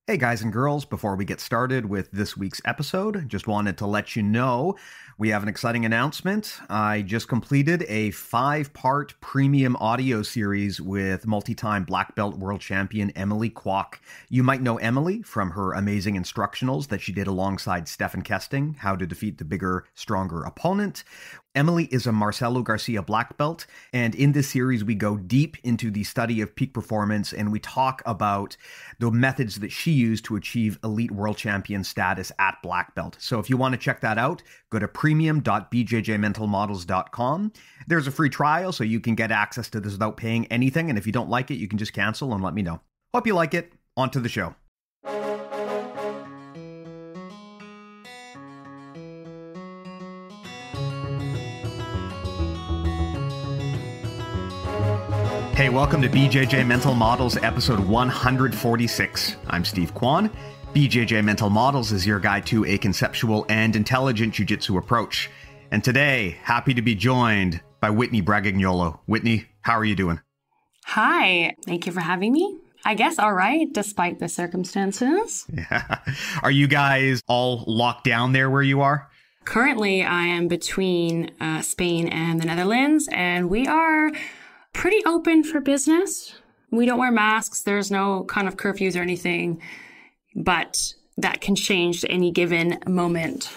Hey guys and girls, before we get started with this week's episode, just wanted to let you know we have an exciting announcement. I just completed a 5-part premium audio series with multi-time black belt world champion Emily Kwok. You might know Emily from her amazing instructionals that she did alongside Stephen Kesting, How to Defeat the Bigger, Stronger Opponent. Emily is a Marcelo Garcia black belt, and in this series we go deep into the study of peak performance and we talk about the methods that she used to achieve elite world champion status at black belt. So if you want to check that out, go to premium.bjjmentalmodels.com. There's a free trial so you can get access to this without paying anything, and if you don't like it, you can just cancel and let me know. Hope you like it. On to the show. Hey, welcome to BJJ Mental Models, episode 146. I'm Steve Kwan. BJJ Mental Models is your guide to a conceptual and intelligent jiu-jitsu approach. And today, happy to be joined by Whitney Bragagnolo. Whitney, how are you doing? Hi, thank you for having me. I guess all right, despite the circumstances. Yeah. Are you guys all locked down there where you are? Currently, I am between Spain and the Netherlands, and we are pretty open for business. We don't wear masks. There's no kind of curfews or anything, but that can change at any given moment.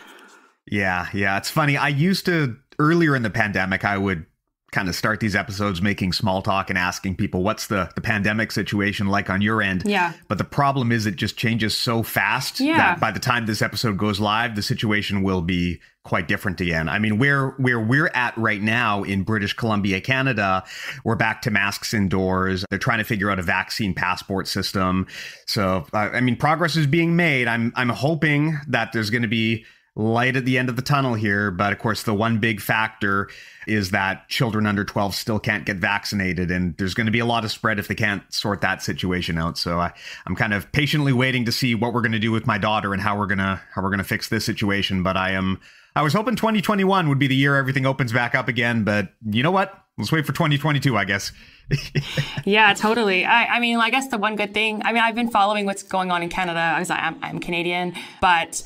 Yeah. It's funny. I used to, earlier in the pandemic, I would kind of start these episodes making small talk and asking people, what's the pandemic situation like on your end? Yeah. But the problem is it just changes so fast that by the time this episode goes live, the situation will be quite different again. I mean, where we're at right now in British Columbia, Canada, we're back to masks indoors. They're trying to figure out a vaccine passport system. So, I mean, progress is being made. I'm hoping that there's going to be light at the end of the tunnel here. But of course, the one big factor is that children under 12 still can't get vaccinated. And there's going to be a lot of spread if they can't sort that situation out. So I'm kind of patiently waiting to see what we're going to do with my daughter and how we're going to fix this situation. But I was hoping 2021 would be the year everything opens back up again. But you know what? Let's wait for 2022, I guess. Yeah, totally. I mean, I guess the one good thing, I've been following what's going on in Canada. I'm Canadian, but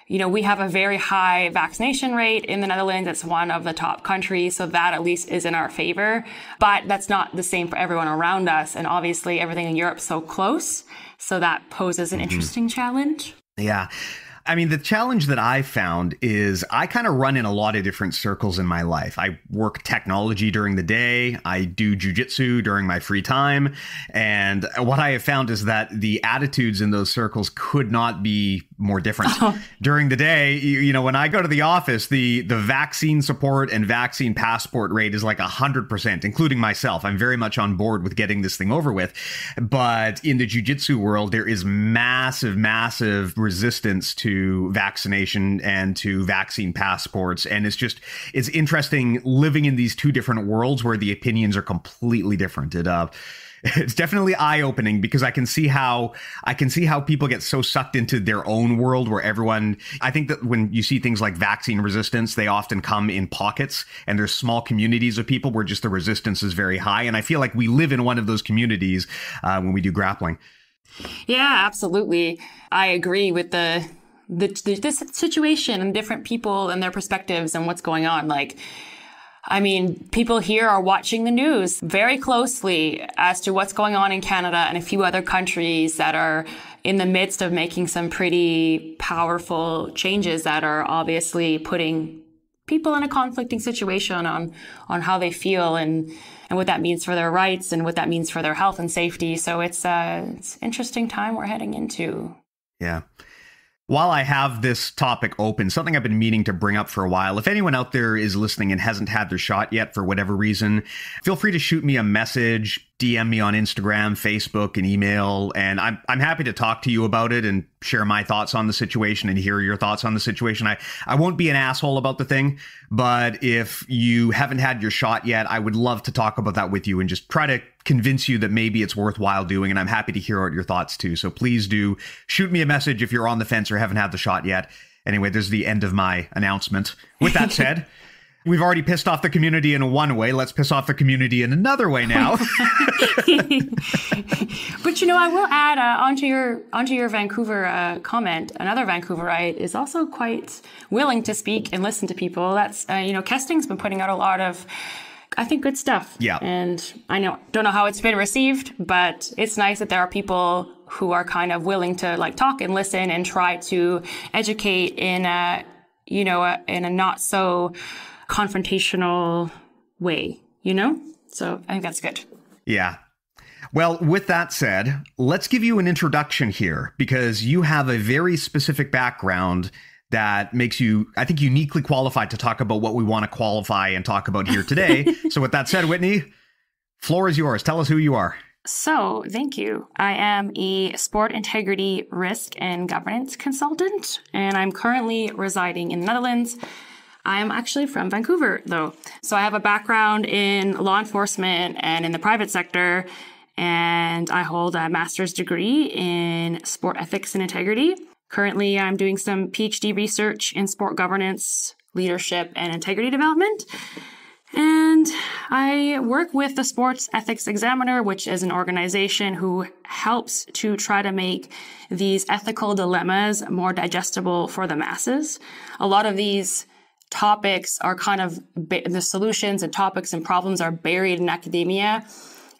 you know, we have a very high vaccination rate in the Netherlands. It's one of the top countries. So that at least is in our favor. But that's not the same for everyone around us. And obviously everything in Europe is so close. So that poses an interesting challenge. Yeah. I mean, the challenge that I found is I kind of run in a lot of different circles in my life. I work technology during the day. I do jiu-jitsu during my free time. And what I have found is that the attitudes in those circles could not be more different. During the day, you know, when I go to the office, the vaccine support and vaccine passport rate is like 100%, including myself. I'm very much on board with getting this thing over with. But in the jiu-jitsu world, there is massive resistance to vaccination and to vaccine passports. And it's interesting living in these two different worlds where the opinions are completely different. It's definitely eye-opening because I can see how people get so sucked into their own world where I think that when you see things like vaccine resistance, they often come in pockets and there's small communities of people where just the resistance is very high. And I feel like we live in one of those communities when we do grappling. Yeah, absolutely. I agree with this situation and different people and their perspectives and what's going on. People here are watching the news very closely as to what's going on in Canada and a few other countries that are in the midst of making some pretty powerful changes that are obviously putting people in a conflicting situation on how they feel and what that means for their rights and what that means for their health and safety. So it's an interesting time we're heading into. Yeah. While I have this topic open, something I've been meaning to bring up for a while, if anyone out there is listening and hasn't had their shot yet for whatever reason, feel free to shoot me a message, DM me on Instagram, Facebook, and email, and I'm happy to talk to you about it and share my thoughts on the situation and hear your thoughts on the situation. I won't be an asshole about the thing, but if you haven't had your shot yet, I would love to talk about that with you and just try to convince you that maybe it's worthwhile doing, and I'm happy to hear out your thoughts too. So please do shoot me a message if you're on the fence or haven't had the shot yet. Anyway, there's the end of my announcement. With that said, We've already pissed off the community in one way. Let's piss off the community in another way now. But, I will add onto your Vancouver comment, another Vancouverite is also quite willing to speak and listen to people. That's, Kesting's been putting out a lot of, I think, good stuff. Yeah. And don't know how it's been received, but it's nice that there are people who are kind of willing to talk and listen and try to educate in a not so confrontational way, So I think that's good. Yeah. Well, with that said, let's give you an introduction here because you have a very specific background that makes you, I think, uniquely qualified to talk about what we want to qualify and talk about here today. So with that said, Whitney, floor is yours. Tell us who you are. So, thank you. I am a sport integrity risk and governance consultant, and I'm currently residing in the Netherlands. I am actually from Vancouver, though. So I have a background in law enforcement and in the private sector, and I hold a master's degree in sport ethics and integrity. Currently, I'm doing some PhD research in sport governance, leadership, and integrity development. And I work with the Sports Ethics Examiner, which is an organization who helps to try to make these ethical dilemmas more digestible for the masses. A lot of these topics are kind of, the solutions and topics and problems are buried in academia.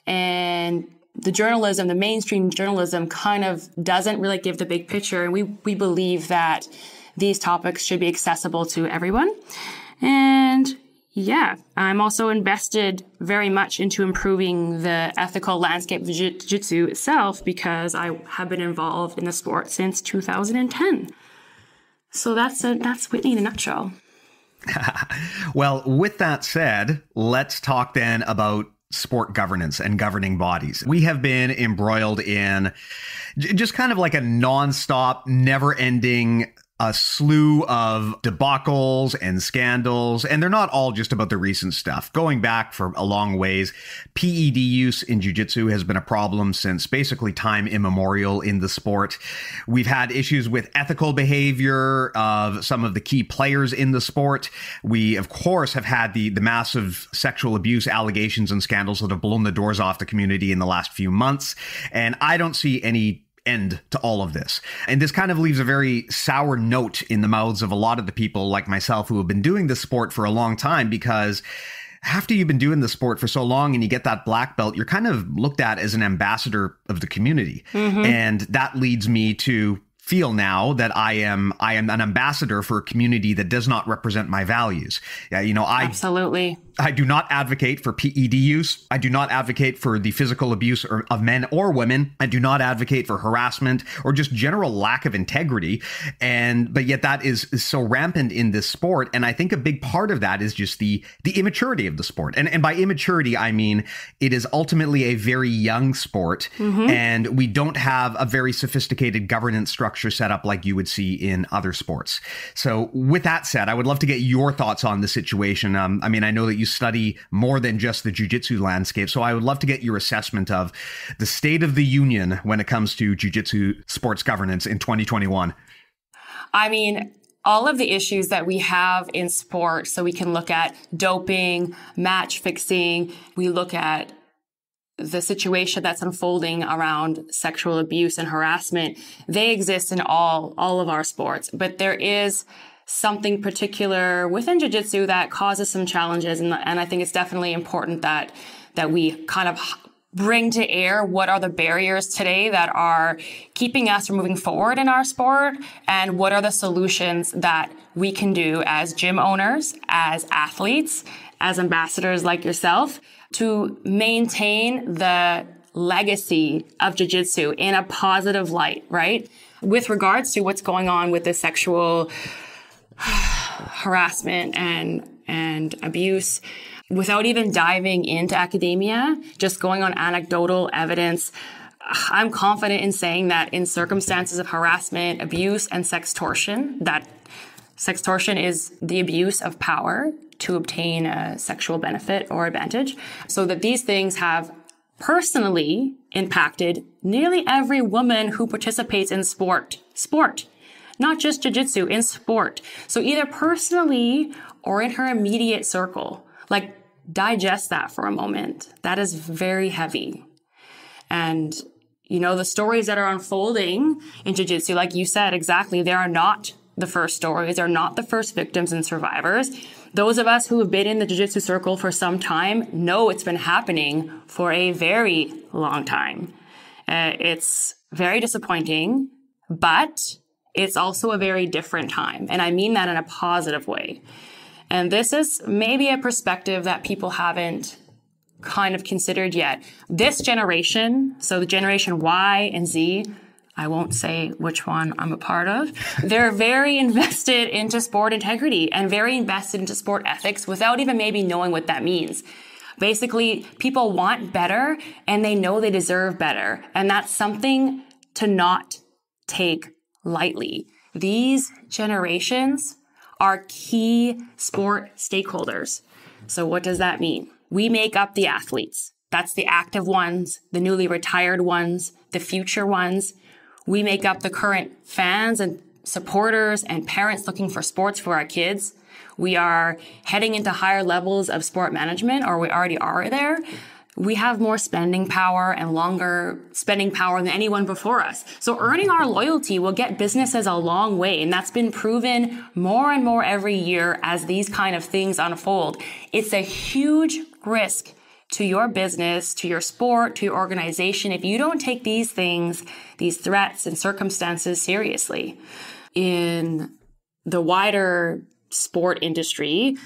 And the mainstream journalism kind of doesn't really give the big picture. And we believe that these topics should be accessible to everyone. And yeah, I'm also invested very much into improving the ethical landscape of jiu-jitsu itself because I have been involved in the sport since 2010. So that's Whitney in a nutshell. Well, with that said, let's talk then about sport governance and governing bodies. We have been embroiled in just kind of like a nonstop, never-ending a slew of debacles and scandals, and they're not all just about the recent stuff. Going back for a long ways, PED use in jiu-jitsu has been a problem since basically time immemorial in the sport. We've had issues with ethical behavior of some of the key players in the sport. We, of course, have had the massive sexual abuse allegations and scandals that have blown the doors off the community in the last few months, and I don't see any end to all of this. And this kind of leaves a very sour note in the mouths of a lot of the people like myself who have been doing this sport for a long time, because after you've been doing the sport for so long and you get that black belt, you're kind of looked at as an ambassador of the community. Mm-hmm. And that leads me to feel now that I am an ambassador for a community that does not represent my values. Absolutely. I do not advocate for PED use. I do not advocate for the physical abuse of men or women. I do not advocate for harassment or just general lack of integrity. But yet that is so rampant in this sport. And I think a big part of that is just the immaturity of the sport. And by immaturity, I mean, it is ultimately a very young sport. Mm-hmm. And we don't have a very sophisticated governance structure set up like you would see in other sports. So with that said, I would love to get your thoughts on the situation. I know that you study more than just the jiu-jitsu landscape. So I would love to get your assessment of the state of the union when it comes to jiu-jitsu sports governance in 2021. I mean, all of the issues that we have in sport, so we can look at doping, match fixing, we look at the situation that's unfolding around sexual abuse and harassment, they exist in all of our sports. But there is something particular within jiu-jitsu that causes some challenges. And I think it's definitely important that we kind of bring to air what are the barriers today that are keeping us from moving forward in our sport, and what are the solutions that we can do as gym owners, as athletes, as ambassadors like yourself, to maintain the legacy of jiu-jitsu in a positive light, right? With regards to what's going on with the sexual harassment and abuse, without even diving into academia, just going on anecdotal evidence, I'm confident in saying that in circumstances of harassment, abuse, and sextortion, that sextortion is the abuse of power to obtain a sexual benefit or advantage, so that these things have personally impacted nearly every woman who participates in sport. not just jiu-jitsu, in sport. So either personally or in her immediate circle. Like, digest that for a moment. That is very heavy. And, you know, the stories that are unfolding in jiu-jitsu, like you said, exactly, they are not the first stories. They're not the first victims and survivors. Those of us who have been in the jiu-jitsu circle for some time know it's been happening for a very long time. It's very disappointing, but it's also a very different time. And I mean that in a positive way. And this is maybe a perspective that people haven't kind of considered yet. This generation, so the generation Y and Z, I won't say which one I'm a part of, they're very invested into sport integrity and very invested into sport ethics without even maybe knowing what that means. Basically, people want better and they know they deserve better. And that's something to not take lightly. These generations are key sport stakeholders. So what does that mean? We make up the athletes. That's the active ones, the newly retired ones, the future ones. We make up the current fans and supporters and parents looking for sports for our kids. We are heading into higher levels of sport management, or we already are there. We have more spending power and longer spending power than anyone before us. So earning our loyalty will get businesses a long way. And that's been proven more and more every year as these kind of things unfold. It's a huge risk to your business, to your sport, to your organization, if you don't take these things, these threats and circumstances seriously. In the wider sport industry,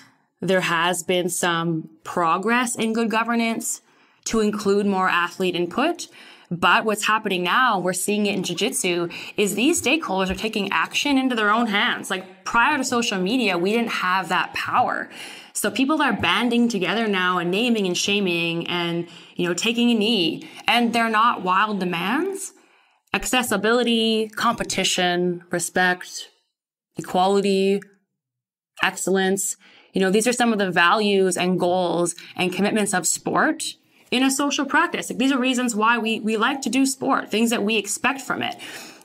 there has been some progress in good governance to include more athlete input. But what's happening now, we're seeing it in jiu-jitsu, is these stakeholders are taking action into their own hands. Like, prior to social media, we didn't have that power. So people are banding together now and naming and shaming and, you know, taking a knee. And they're not wild demands. Accessibility, competition, respect, equality, excellence. You know, these are some of the values and goals and commitments of sport in a social practice. Like, these are reasons why we like to do sport, things that we expect from it.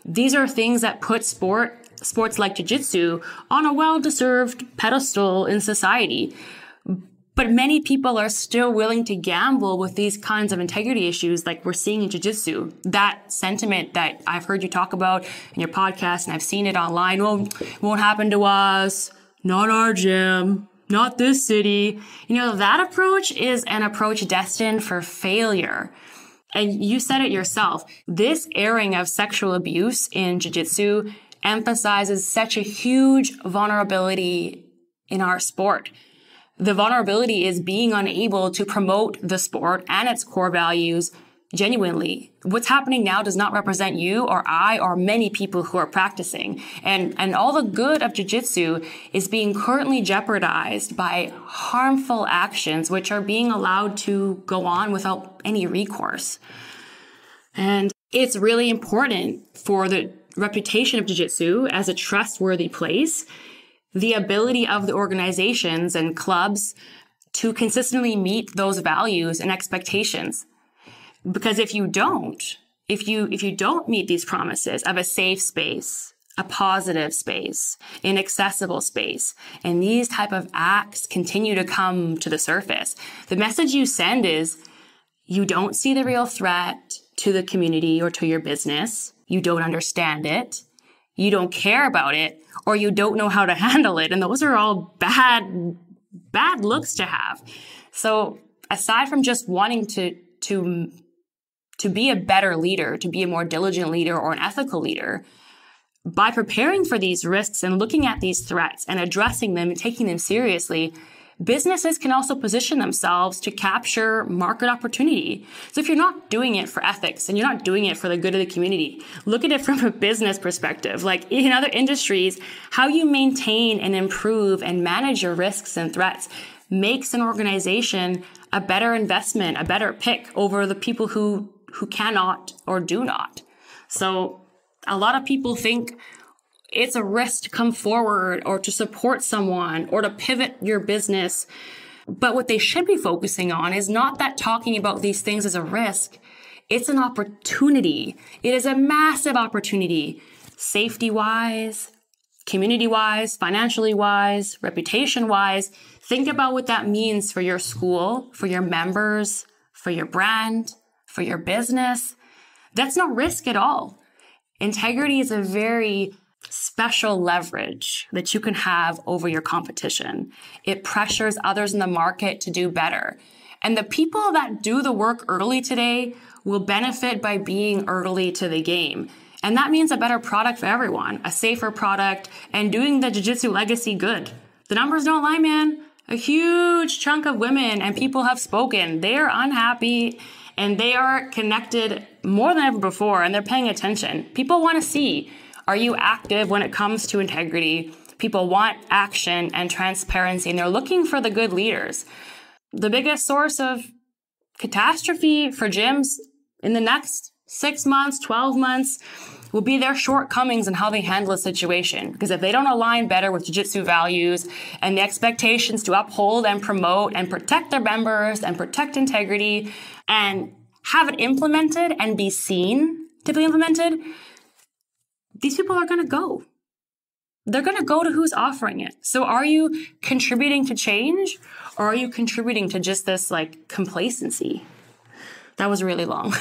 These are things that put sports like jiu-jitsu on a well-deserved pedestal in society. But many people are still willing to gamble with these kinds of integrity issues like we're seeing in jiu-jitsu. That sentiment that I've heard you talk about in your podcast, and I've seen it online, well, it won't happen to us, not our gym, not this city. You know, that approach is an approach destined for failure. And you said it yourself. This airing of sexual abuse in jiu-jitsu emphasizes such a huge vulnerability in our sport. The vulnerability is being unable to promote the sport and its core values genuinely. What's happening now does not represent you or I or many people who are practicing. And all the good of jiu-jitsu is being currently jeopardized by harmful actions which are being allowed to go on without any recourse. And it's really important for the reputation of jiu-jitsu as a trustworthy place, the ability of the organizations and clubs to consistently meet those values and expectations. Because if you don't meet these promises of a safe space, a positive space, an accessible space, and these type of acts continue to come to the surface, the message you send is you don't see the real threat to the community or to your business. You don't understand it. You don't care about it, or you don't know how to handle it. And those are all bad looks to have. So aside from just wanting to be a better leader, to be a more diligent leader or an ethical leader, by preparing for these risks and looking at these threats and addressing them and taking them seriously, businesses can also position themselves to capture market opportunity. So if you're not doing it for ethics and you're not doing it for the good of the community, look at it from a business perspective. Like in other industries, how you maintain and improve and manage your risks and threats makes an organization a better investment, a better pick over the people who cannot or do not. So a lot of people think it's a risk to come forward or to support someone or to pivot your business. But what they should be focusing on is not that talking about these things as a risk. It's an opportunity. It is a massive opportunity, safety-wise, community wise, financially wise, reputation wise. Think about what that means for your school, for your members, for your brand, for your business. That's no risk at all. Integrity is a very special leverage that you can have over your competition. It pressures others in the market to do better. And the people that do the work early today will benefit by being early to the game. And that means a better product for everyone, a safer product, and doing the jiu-jitsu legacy good. The numbers don't lie, man. A huge chunk of women and people have spoken. They are unhappy and they are connected more than ever before, and they're paying attention. People want to see, are you active when it comes to integrity? People want action and transparency, and they're looking for the good leaders. The biggest source of catastrophe for gyms in the next 6 months, 12 months, will be their shortcomings and how they handle a situation. Because if they don't align better with jiu-jitsu values and the expectations to uphold and promote and protect their members and protect integrity and have it implemented and be seen to be implemented, these people are going to go. They're going to go to who's offering it. So are you contributing to change, or are you contributing to just this like complacency? That was really long.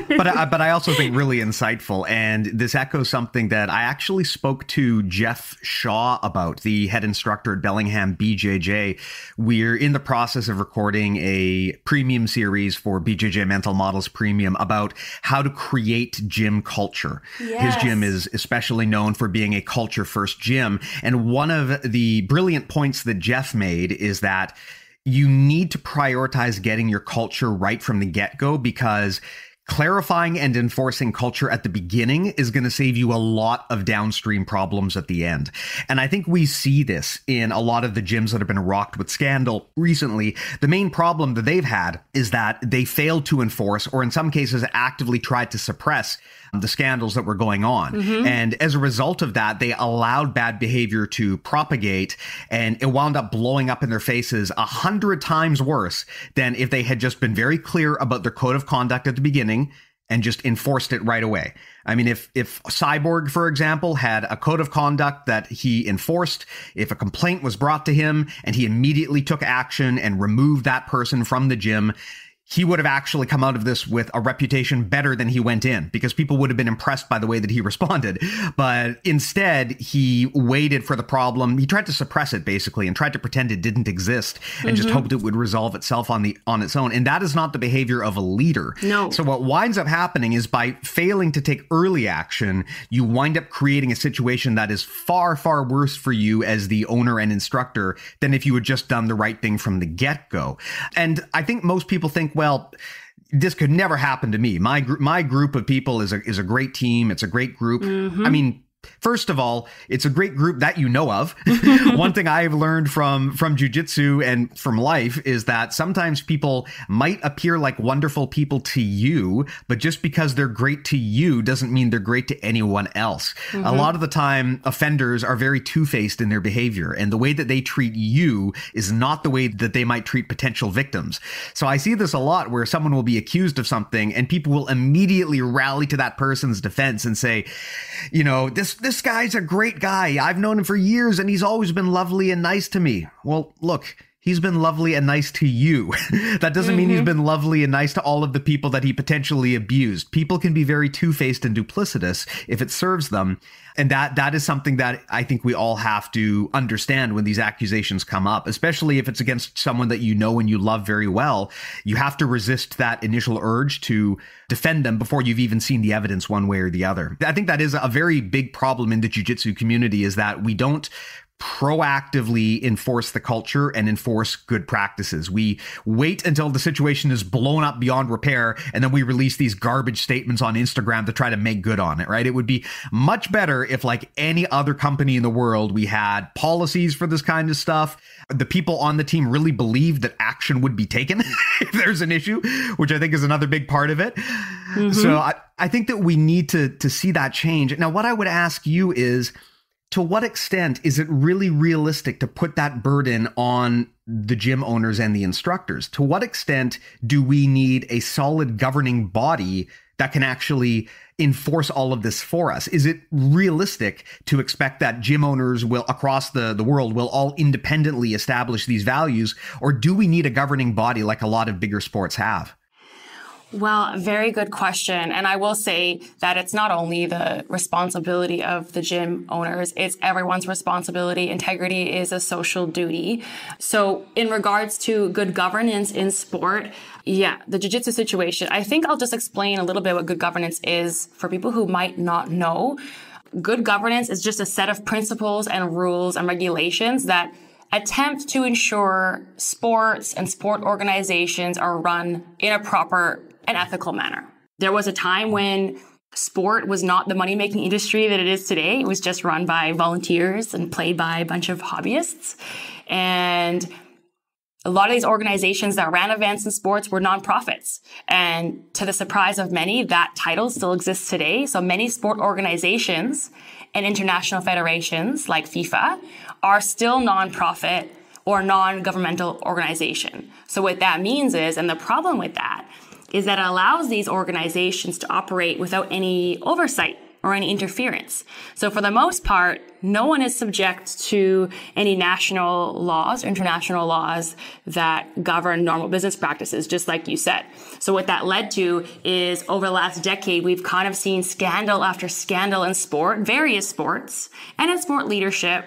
but I also think really insightful. And this echoes something that I actually spoke to Jeff Shaw about, the head instructor at Bellingham BJJ. We're in the process of recording a premium series for BJJ Mental Models Premium about how to create gym culture. Yes. His gym is especially known for being a culture first gym. And one of the brilliant points that Jeff made is that you need to prioritize getting your culture right from the get-go, because clarifying and enforcing culture at the beginning is going to save you a lot of downstream problems at the end. And I think we see this in a lot of the gyms that have been rocked with scandal recently. The main problem that they've had is that they failed to enforce, or in some cases actively tried to suppress, the scandals that were going on. Mm-hmm. And as a result of that, they allowed bad behavior to propagate, and it wound up blowing up in their faces 100 times worse than if they had just been very clear about their code of conduct at the beginning and just enforced it right away. I mean, if Cyborg, for example, had a code of conduct that he enforced, if a complaint was brought to him and he immediately took action and removed that person from the gym, he would have actually come out of this with a reputation better than he went in, because people would have been impressed by the way that he responded. But instead, he waited for the problem. He tried to suppress it, basically, and tried to pretend it didn't exist and just hoped it would resolve itself on its own. And that is not the behavior of a leader. No. So what winds up happening is, by failing to take early action, you wind up creating a situation that is far, far worse for you as the owner and instructor than if you had just done the right thing from the get-go. And I think most people think, well, this could never happen to me. My group of people is a great team. It's a great group. Mm-hmm. I mean, first of all, it's a great group that you know of. One thing I've learned from jiu-jitsu and from life is that sometimes people might appear like wonderful people to you, but just because they're great to you doesn't mean they're great to anyone else. Mm-hmm. A lot of the time, offenders are very two-faced in their behavior, and the way that they treat you is not the way that they might treat potential victims. So I see this a lot, where someone will be accused of something and people will immediately rally to that person's defense and say, you know, this guy's a great guy. I've known him for years and he's always been lovely and nice to me. Well, look, he's been lovely and nice to you. That doesn't mean he's been lovely and nice to all of the people that he potentially abused. People can be very two-faced and duplicitous if it serves them. And that is something that I think we all have to understand when these accusations come up, especially if it's against someone that you know and you love very well. You have to resist that initial urge to defend them before you've even seen the evidence one way or the other. I think that is a very big problem in the jiu-jitsu community, is that we don't proactively enforce the culture and enforce good practices. We wait until the situation is blown up beyond repair, and then we release these garbage statements on Instagram to try to make good on it, right? It would be much better if, like any other company in the world, we had policies for this kind of stuff. The people on the team really believed that action would be taken if there's an issue, which I think is another big part of it. Mm-hmm. So I think that we need to see that change. Now, what I would ask you is, to what extent is it really realistic to put that burden on the gym owners and the instructors? To what extent do we need a solid governing body that can actually enforce all of this for us? Is it realistic to expect that gym owners will across the world will all independently establish these values, or do we need a governing body like a lot of bigger sports have? Well, very good question. And I will say that it's not only the responsibility of the gym owners, it's everyone's responsibility. Integrity is a social duty. So in regards to good governance in sport, the jiu-jitsu situation, I think I'll just explain a little bit what good governance is for people who might not know. Good governance is just a set of principles and rules and regulations that attempt to ensure sports and sport organizations are run in a proper and ethical manner. There was a time when sport was not the money-making industry that it is today. It was just run by volunteers and played by a bunch of hobbyists. And a lot of these organizations that ran events in sports were nonprofits. And to the surprise of many, that title still exists today. So many sport organizations and international federations like FIFA are still nonprofit or non-governmental organization. So what that means is, and the problem with that, is that it allows these organizations to operate without any oversight or any interference. So for the most part, no one is subject to any national laws or international laws that govern normal business practices, just like you said. So what that led to is over the last decade, we've kind of seen scandal after scandal in sport, various sports, and in sport leadership.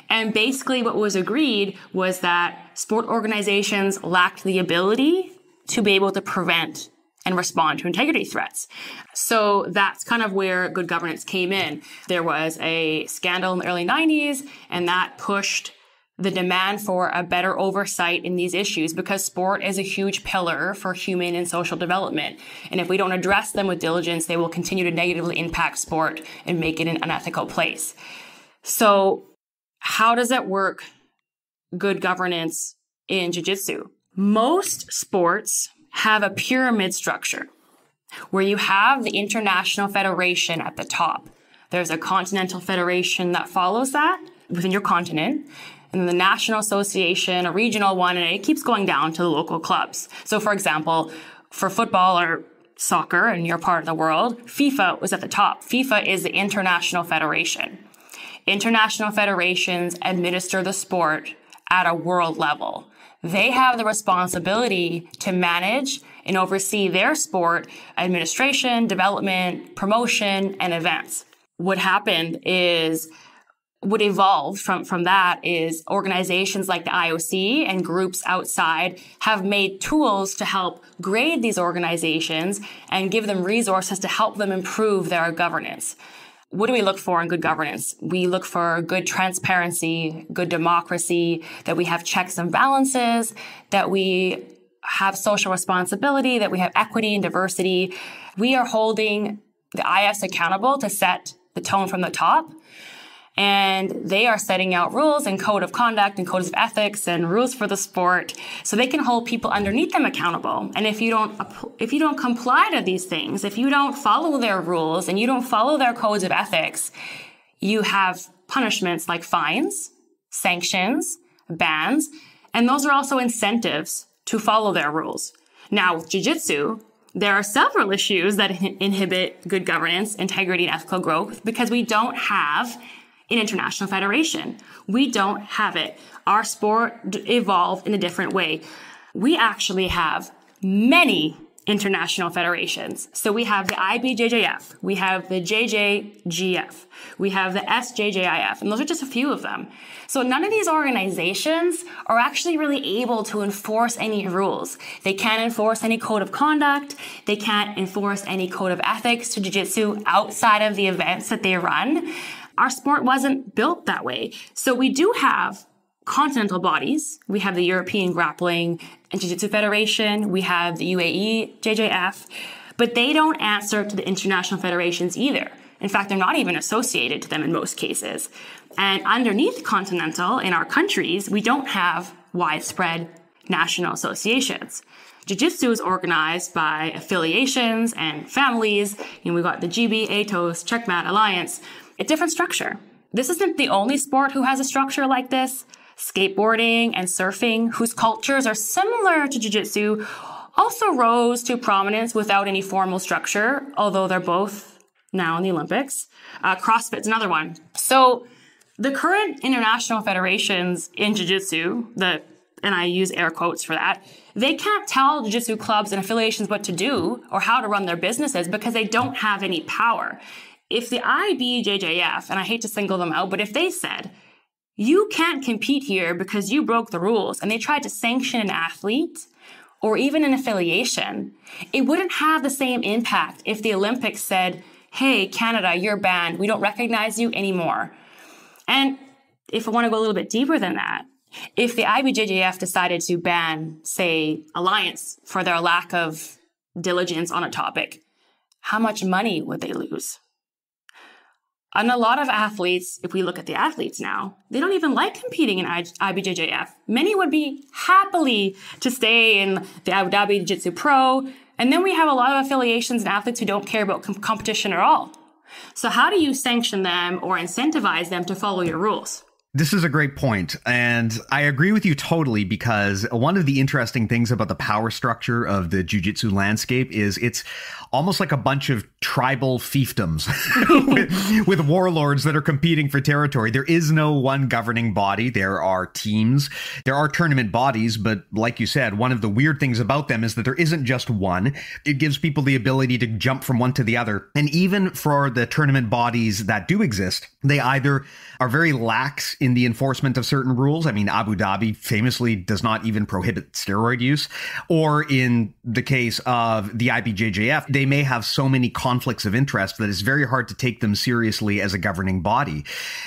And basically what was agreed was that sport organizations lacked the ability to be able to prevent and respond to integrity threats. So that's kind of where good governance came in. There was a scandal in the early 90s, and that pushed the demand for a better oversight in these issues because sport is a huge pillar for human and social development. And if we don't address them with diligence, they will continue to negatively impact sport and make it an unethical place. So how does it work, good governance in jiu-jitsu? Most sports have a pyramid structure where you have the international federation at the top. There's a continental federation that follows that within your continent, and then the national association, a regional one, and it keeps going down to the local clubs. So for example, for football or soccer in your part of the world, FIFA was at the top. FIFA is the international federation. International federations administer the sport at a world level. They have the responsibility to manage and oversee their sport administration, development, promotion, and events. What evolved from that is organizations like the IOC and groups outside have made tools to help grade these organizations and give them resources to help them improve their governance. What do we look for in good governance? We look for good transparency, good democracy, that we have checks and balances, that we have social responsibility, that we have equity and diversity. We are holding the IFs accountable to set the tone from the top. And they are setting out rules and code of conduct and codes of ethics and rules for the sport so they can hold people underneath them accountable. And if you don't comply to these things, if you don't follow their rules and you don't follow their codes of ethics, you have punishments like fines, sanctions, bans, and those are also incentives to follow their rules. Now, with jiu-jitsu, there are several issues that inhibit good governance, integrity, and ethical growth because we don't have an international federation. We don't have it. Our sport evolved in a different way. We actually have many international federations. So we have the IBJJF, we have the JJGF, we have the SJJIF, and those are just a few of them. So none of these organizations are actually really able to enforce any rules. They can't enforce any code of conduct. They can't enforce any code of ethics to jiu-jitsu outside of the events that they run. Our sport wasn't built that way. So we do have continental bodies. We have the European Grappling and Jiu-Jitsu Federation. We have the UAE JJF, but they don't answer to the international federations either. In fact, they're not even associated to them in most cases. And underneath continental in our countries, we don't have widespread national associations. Jiu-Jitsu is organized by affiliations and families. We've got the GB, ATOS, Checkmat, Alliance. A different structure. This isn't the only sport who has a structure like this. Skateboarding and surfing, whose cultures are similar to jiu-jitsu, also rose to prominence without any formal structure, although they're both now in the Olympics. CrossFit's another one. So the current international federations in jiu-jitsu, and I use air quotes for that, they can't tell jiu-jitsu clubs and affiliations what to do or how to run their businesses because they don't have any power. If the IBJJF, and I hate to single them out, but if they said, you can't compete here because you broke the rules, and they tried to sanction an athlete or even an affiliation, it wouldn't have the same impact if the Olympics said, hey, Canada, you're banned. We don't recognize you anymore. And if I want to go a little bit deeper than that, if the IBJJF decided to ban, say, Alliance for their lack of diligence on a topic, how much money would they lose? And a lot of athletes, if we look at the athletes now, they don't even like competing in IBJJF. Many would be happily to stay in the Abu Dhabi Jiu-Jitsu Pro. And then we have a lot of affiliations and athletes who don't care about competition at all. So how do you sanction them or incentivize them to follow your rules? This is a great point, and I agree with you totally, because one of the interesting things about the power structure of the jiu-jitsu landscape is it's almost like a bunch of tribal fiefdoms with warlords that are competing for territory. There is no one governing body. There are teams. There are tournament bodies, but like you said, one of the weird things about them is that there isn't just one. It gives people the ability to jump from one to the other. And even for the tournament bodies that do exist, they either are very lax in the enforcement of certain rules. I mean, Abu Dhabi famously does not even prohibit steroid use. Or in the case of the IBJJF, they may have so many conflicts of interest that it's very hard to take them seriously as a governing body.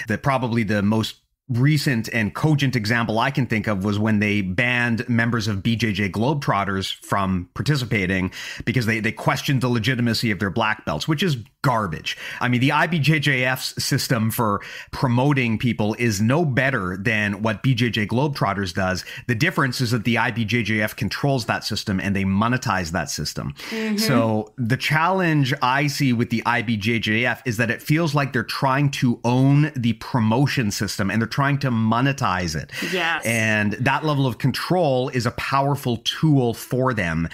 That probably the most recent and cogent example I can think of was when they banned members of BJJ Globetrotters from participating because they questioned the legitimacy of their black belts, which is garbage. I mean, the IBJJF's system for promoting people is no better than what BJJ Globetrotters does. The difference is that the IBJJF controls that system and they monetize that system. Mm-hmm. So the challenge I see with the IBJJF is that it feels like they're trying to own the promotion system and they're trying to monetize it. Yes. And that level of control is a powerful tool for them.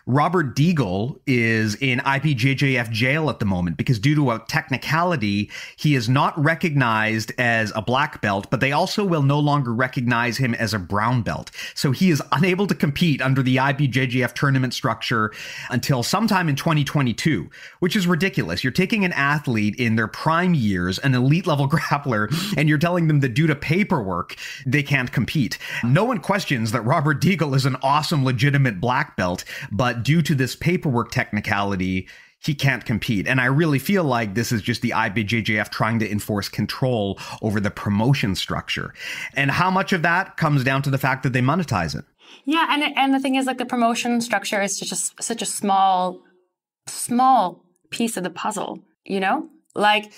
Robert Deagle is in IBJJF jail at the moment because due to a technicality, he is not recognized as a black belt, but they also will no longer recognize him as a brown belt. So he is unable to compete under the IBJJF tournament structure until sometime in 2022, which is ridiculous. You're taking an athlete in their prime years, an elite level grappler, and you're telling them that due to paperwork, they can't compete. No one questions that Robert Deagle is an awesome, legitimate black belt, but due to this paperwork technicality, he can't compete. And I really feel like this is just the IBJJF trying to enforce control over the promotion structure. And how much of that comes down to the fact that they monetize it? Yeah, and the thing is, like, the promotion structure is just such a small piece of the puzzle, you know? Like,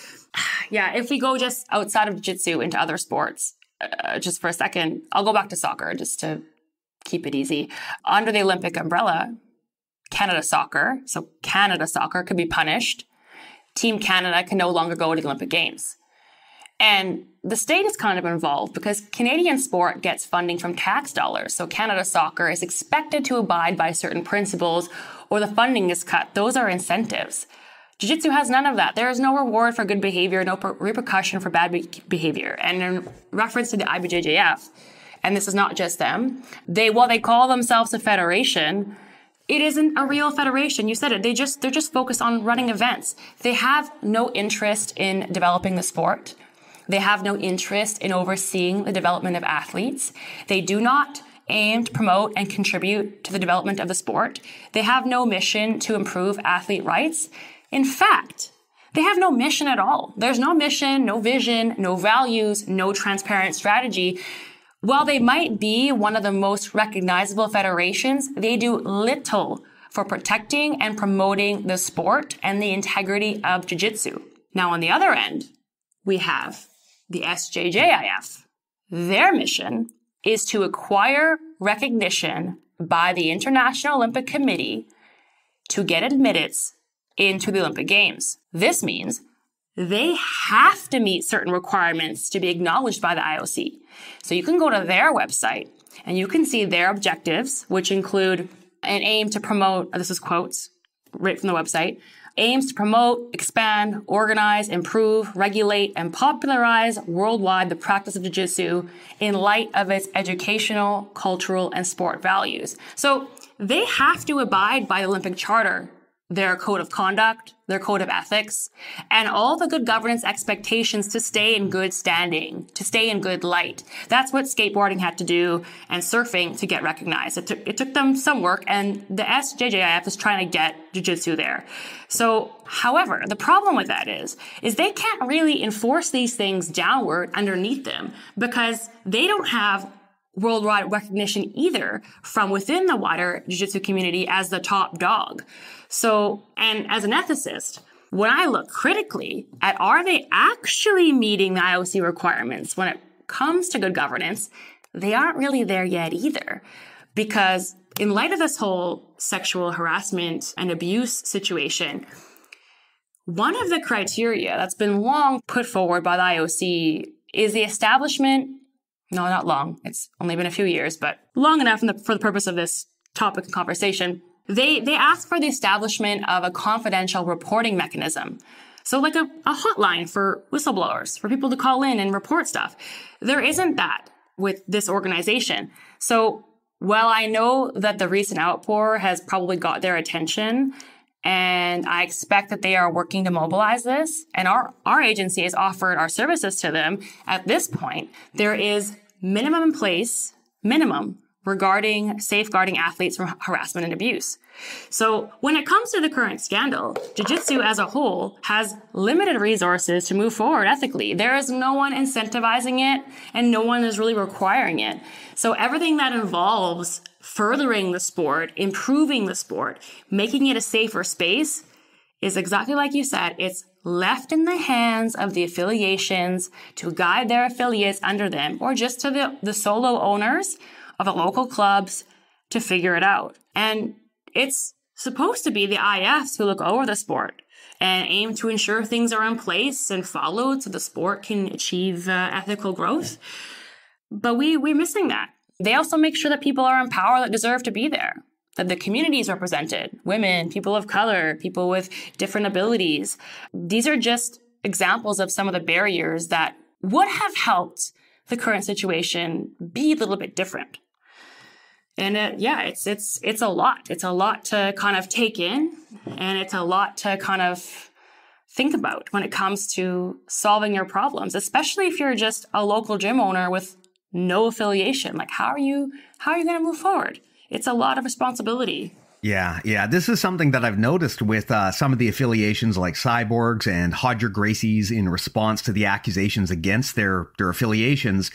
yeah, if we go just outside of jiu-jitsu into other sports, just for a second, I'll go back to soccer just to keep it easy. Under the Olympic umbrella, Canada Soccer, so Canada Soccer could be punished. Team Canada can no longer go to the Olympic Games. And the state is kind of involved because Canadian sport gets funding from tax dollars. So Canada Soccer is expected to abide by certain principles or the funding is cut. Those are incentives. Jiu-Jitsu has none of that. There is no reward for good behavior, no repercussion for bad behavior. And in reference to the IBJJF, and this is not just them, while they call themselves a federation, it isn't a real federation. You said it. They're just focused on running events. They have no interest in developing the sport. They have no interest in overseeing the development of athletes. They do not aim to promote and contribute to the development of the sport. They have no mission to improve athlete rights. In fact, they have no mission at all. There's no mission, no vision, no values, no transparent strategy. While they might be one of the most recognizable federations, they do little for protecting and promoting the sport and the integrity of jiu-jitsu. Now, on the other end, we have the SJJIF. Their mission is to acquire recognition by the International Olympic Committee to get admittance into the Olympic Games. This means they have to meet certain requirements to be acknowledged by the IOC. So you can go to their website and you can see their objectives, which include an aim to promote, this is quotes right from the website, aims to promote, expand, organize, improve, regulate, and popularize worldwide the practice of jiu-jitsu in light of its educational, cultural, and sport values. So they have to abide by the Olympic Charter, their code of conduct, their code of ethics, and all the good governance expectations to stay in good standing, to stay in good light. That's what skateboarding had to do and surfing to get recognized. It took them some work, and the SJJIF is trying to get jiu-jitsu there. So, however, the problem with that is they can't really enforce these things downward underneath them because they don't have worldwide recognition either from within the wider jiu-jitsu community as the top dog. So, and as an ethicist, when I look critically at are they actually meeting the IOC requirements when it comes to good governance, they aren't really there yet either. Because in light of this whole sexual harassment and abuse situation, one of the criteria that's been long put forward by the IOC is the establishment. No, not long. It's only been a few years, but long enough for the purpose of this topic and conversation. They ask for the establishment of a confidential reporting mechanism. So like a hotline for whistleblowers, for people to call in and report stuff. There isn't that with this organization. So while I know that the recent outpour has probably got their attention, and I expect that they are working to mobilize this, and our agency has offered our services to them, at this point, there is minimum in place, regarding safeguarding athletes from harassment and abuse. So when it comes to the current scandal, jiu-jitsu as a whole has limited resources to move forward ethically. There is no one incentivizing it, and no one is really requiring it. So everything that involves furthering the sport, improving the sport, making it a safer space is exactly like you said. It's left in the hands of the affiliations to guide their affiliates under them, or just to the solo owners of the local clubs to figure it out. And it's supposed to be the IFs who look over the sport and aim to ensure things are in place and followed so the sport can achieve ethical growth. But we're missing that. They also make sure that people are in power that deserve to be there, that the community is represented, women, people of color, people with different abilities. These are just examples of some of the barriers that would have helped the current situation be a little bit different. And it's a lot. It's a lot to kind of take in, and it's a lot to kind of think about when it comes to solving your problems, especially if you're just a local gym owner with no affiliation. Like, how are you going to move forward? It's a lot of responsibility. Yeah. This is something that I've noticed with some of the affiliations like Cyborgs and Hodger Gracie's in response to the accusations against their affiliations.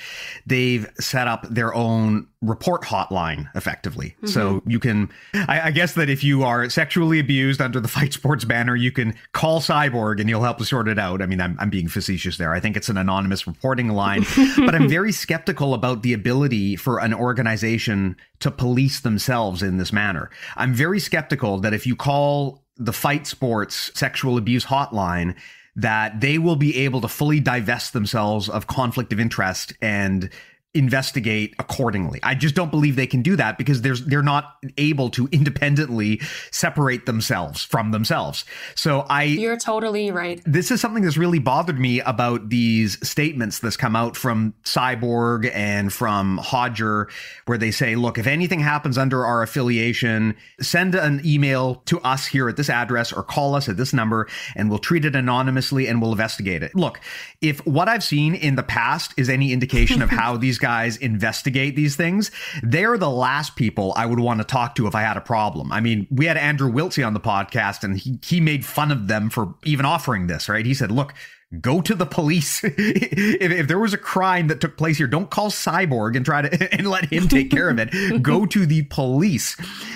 They've set up their own report hotline effectively. Mm-hmm. So you can, I guess that if you are sexually abused under the Fight Sports banner, you can call Cyborg and you'll help us sort it out. I mean, I'm being facetious there. I think it's an anonymous reporting line, but I'm very skeptical about the ability for an organization to police themselves in this manner. I'm very skeptical that if you call the Fight Sports sexual abuse hotline, that they will be able to fully divest themselves of conflict of interest and investigate accordingly. I just don't believe they can do that because they're not able to independently separate themselves from themselves. So you're totally right. This is something that's really bothered me about these statements that's come out from Cyborg and from Hodger, where they say, look, if anything happens under our affiliation, send an email to us here at this address or call us at this number and we'll treat it anonymously and we'll investigate it. Look, if what I've seen in the past is any indication of how these guys investigate these things, they're the last people I would want to talk to if I had a problem. I mean, we had Andrew Wiltsey on the podcast and he made fun of them for even offering this, right? He said, look, go to the police. if there was a crime that took place here, don't call Cyborg and try to and let him take care of it. Go to the police.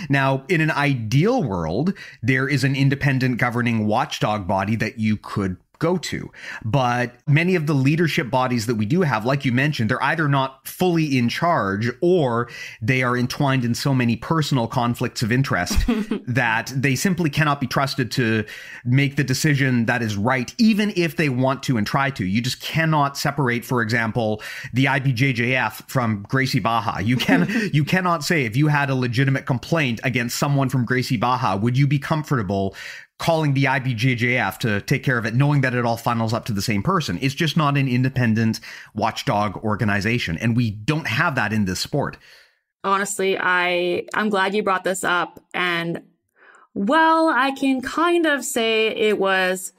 Now, in an ideal world, there is an independent governing watchdog body that you could go to. But many of the leadership bodies that we do have, like you mentioned, they're either not fully in charge or they are entwined in so many personal conflicts of interest that they simply cannot be trusted to make the decision that is right, even if they want to and try to. You just cannot separate, for example, the IBJJF from Gracie Barra. You cannot say if you had a legitimate complaint against someone from Gracie Barra, would you be comfortable calling the IBJJF to take care of it, knowing that it all funnels up to the same person. It's just not an independent watchdog organization. And we don't have that in this sport. Honestly, I'm glad you brought this up. And well, I can kind of say it was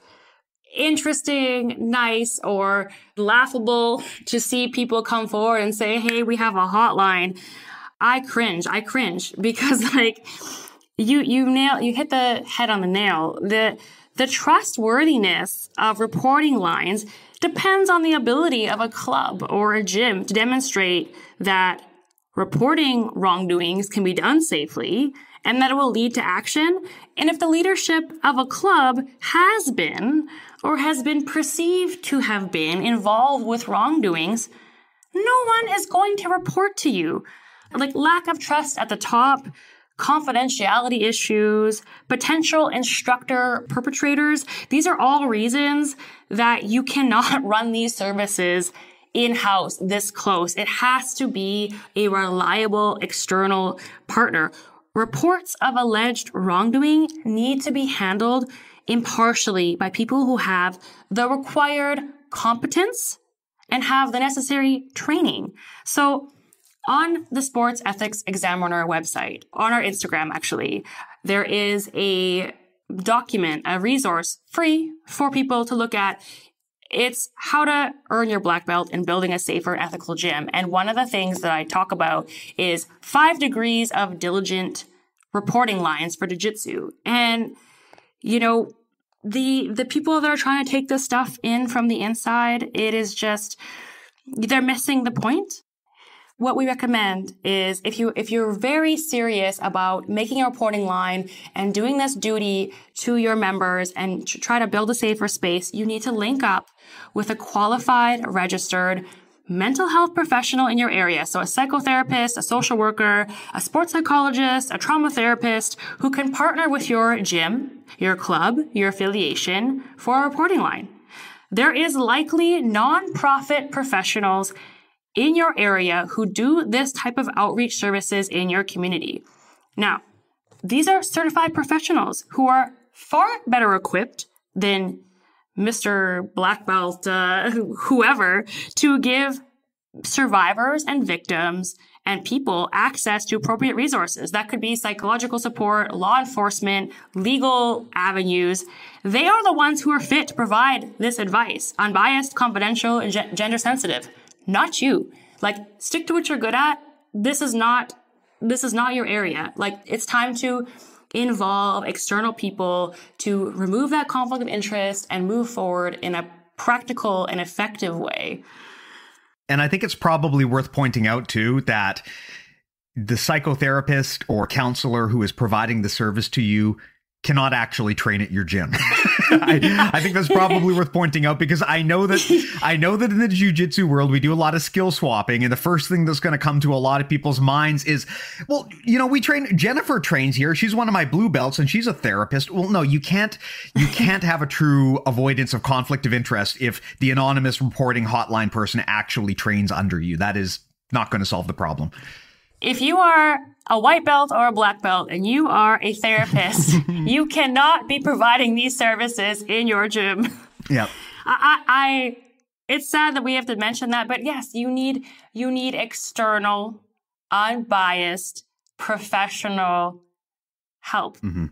interesting, nice, or laughable to see people come forward and say, hey, we have a hotline. I cringe because like you hit the head on the nail. The trustworthiness of reporting lines depends on the ability of a club or a gym to demonstrate that reporting wrongdoings can be done safely and that it will lead to action. And if the leadership of a club has been or has been perceived to have been involved with wrongdoings, no one is going to report to you. Like lack of trust at the top, confidentiality issues, potential instructor perpetrators. These are all reasons that you cannot run these services in-house this close. It has to be a reliable external partner. Reports of alleged wrongdoing need to be handled impartially by people who have the required competence and have the necessary training. So on the Sports Ethics Examiner website, on our Instagram actually, there is a document, a resource free for people to look at. It's how to earn your black belt in building a safer, ethical gym. And one of the things that I talk about is 5 degrees of diligent reporting lines for jiu-jitsu. And, you know, the people that are trying to take this stuff in from the inside, it is just, they're missing the point. What we recommend is if you're very serious about making a reporting line and doing this duty to your members and try to build a safer space, you need to link up with a qualified, registered mental health professional in your area. So a psychotherapist, a social worker, a sports psychologist, a trauma therapist who can partner with your gym, your club, your affiliation for a reporting line. There is likely nonprofit professionals in your area who do this type of outreach services in your community. Now, these are certified professionals who are far better equipped than Mr. Black Belt, whoever, to give survivors and victims and people access to appropriate resources. That could be psychological support, law enforcement, legal avenues. They are the ones who are fit to provide this advice, unbiased, confidential, and gender sensitive. Not you. Like, stick to what you're good at. This is not your area. Like, it's time to involve external people to remove that conflict of interest and move forward in a practical and effective way. And I think it's probably worth pointing out, too, that the psychotherapist or counselor who is providing the service to you cannot actually train at your gym. I think that's probably worth pointing out, because I know that in the jiu-jitsu world, we do a lot of skill swapping. And the first thing that's going to come to a lot of people's minds is, well, you know, Jennifer trains here. She's one of my blue belts and she's a therapist. Well, no, you can't have a true avoidance of conflict of interest if the anonymous reporting hotline person actually trains under you. That is not going to solve the problem. If you are a white belt or a black belt and you are a therapist, you cannot be providing these services in your gym. Yeah. It's sad that we have to mention that, but yes, you need external, unbiased, professional help. Mm-hmm.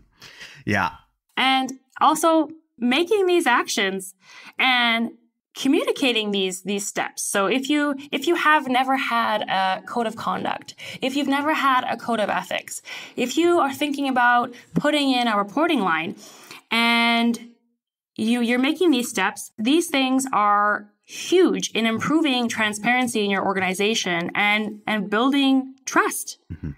Yeah. And also making these actions and communicating these steps. So if you have never had a code of conduct, if you've never had a code of ethics, if you are thinking about putting in a reporting line and you're making these steps, these things are huge in improving transparency in your organization and building trust. Mm-hmm.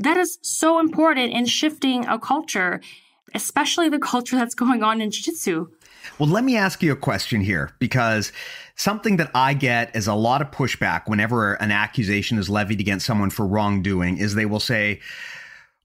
That is so important in shifting a culture, especially the culture that's going on in jiu-jitsu. Well, let me ask you a question here, because something that I get is a lot of pushback whenever an accusation is levied against someone for wrongdoing is they will say,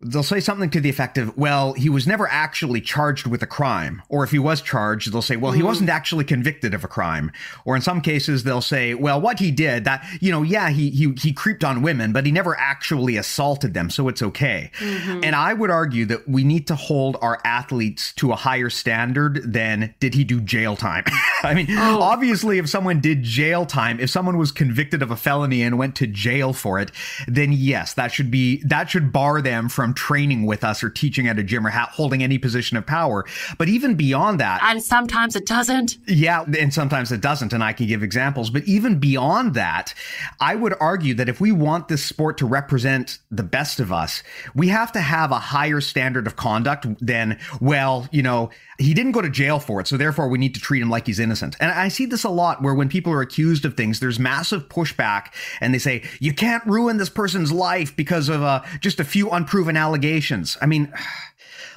They'll say something to the effect of, well, he was never actually charged with a crime. Or if he was charged, they'll say, well, he wasn't actually convicted of a crime. Or in some cases, they'll say, well, what he did, that, yeah, he creeped on women, but he never actually assaulted them, so it's okay. And I would argue that we need to hold our athletes to a higher standard than did he do jail time. I mean, obviously, if someone did jail time, if someone was convicted of a felony and went to jail for it, then yes, that should bar them from training with us or teaching at a gym or holding any position of power. But even beyond that, and sometimes it doesn't. Yeah, and sometimes it doesn't, and I can give examples. But even beyond that, I would argue that if we want this sport to represent the best of us, we have to have a higher standard of conduct than, well, he didn't go to jail for it, so therefore we need to treat him like he's innocent. And I see this a lot where when people are accused of things, there's massive pushback, and they say, you can't ruin this person's life because of just a few unproven allegations. I mean,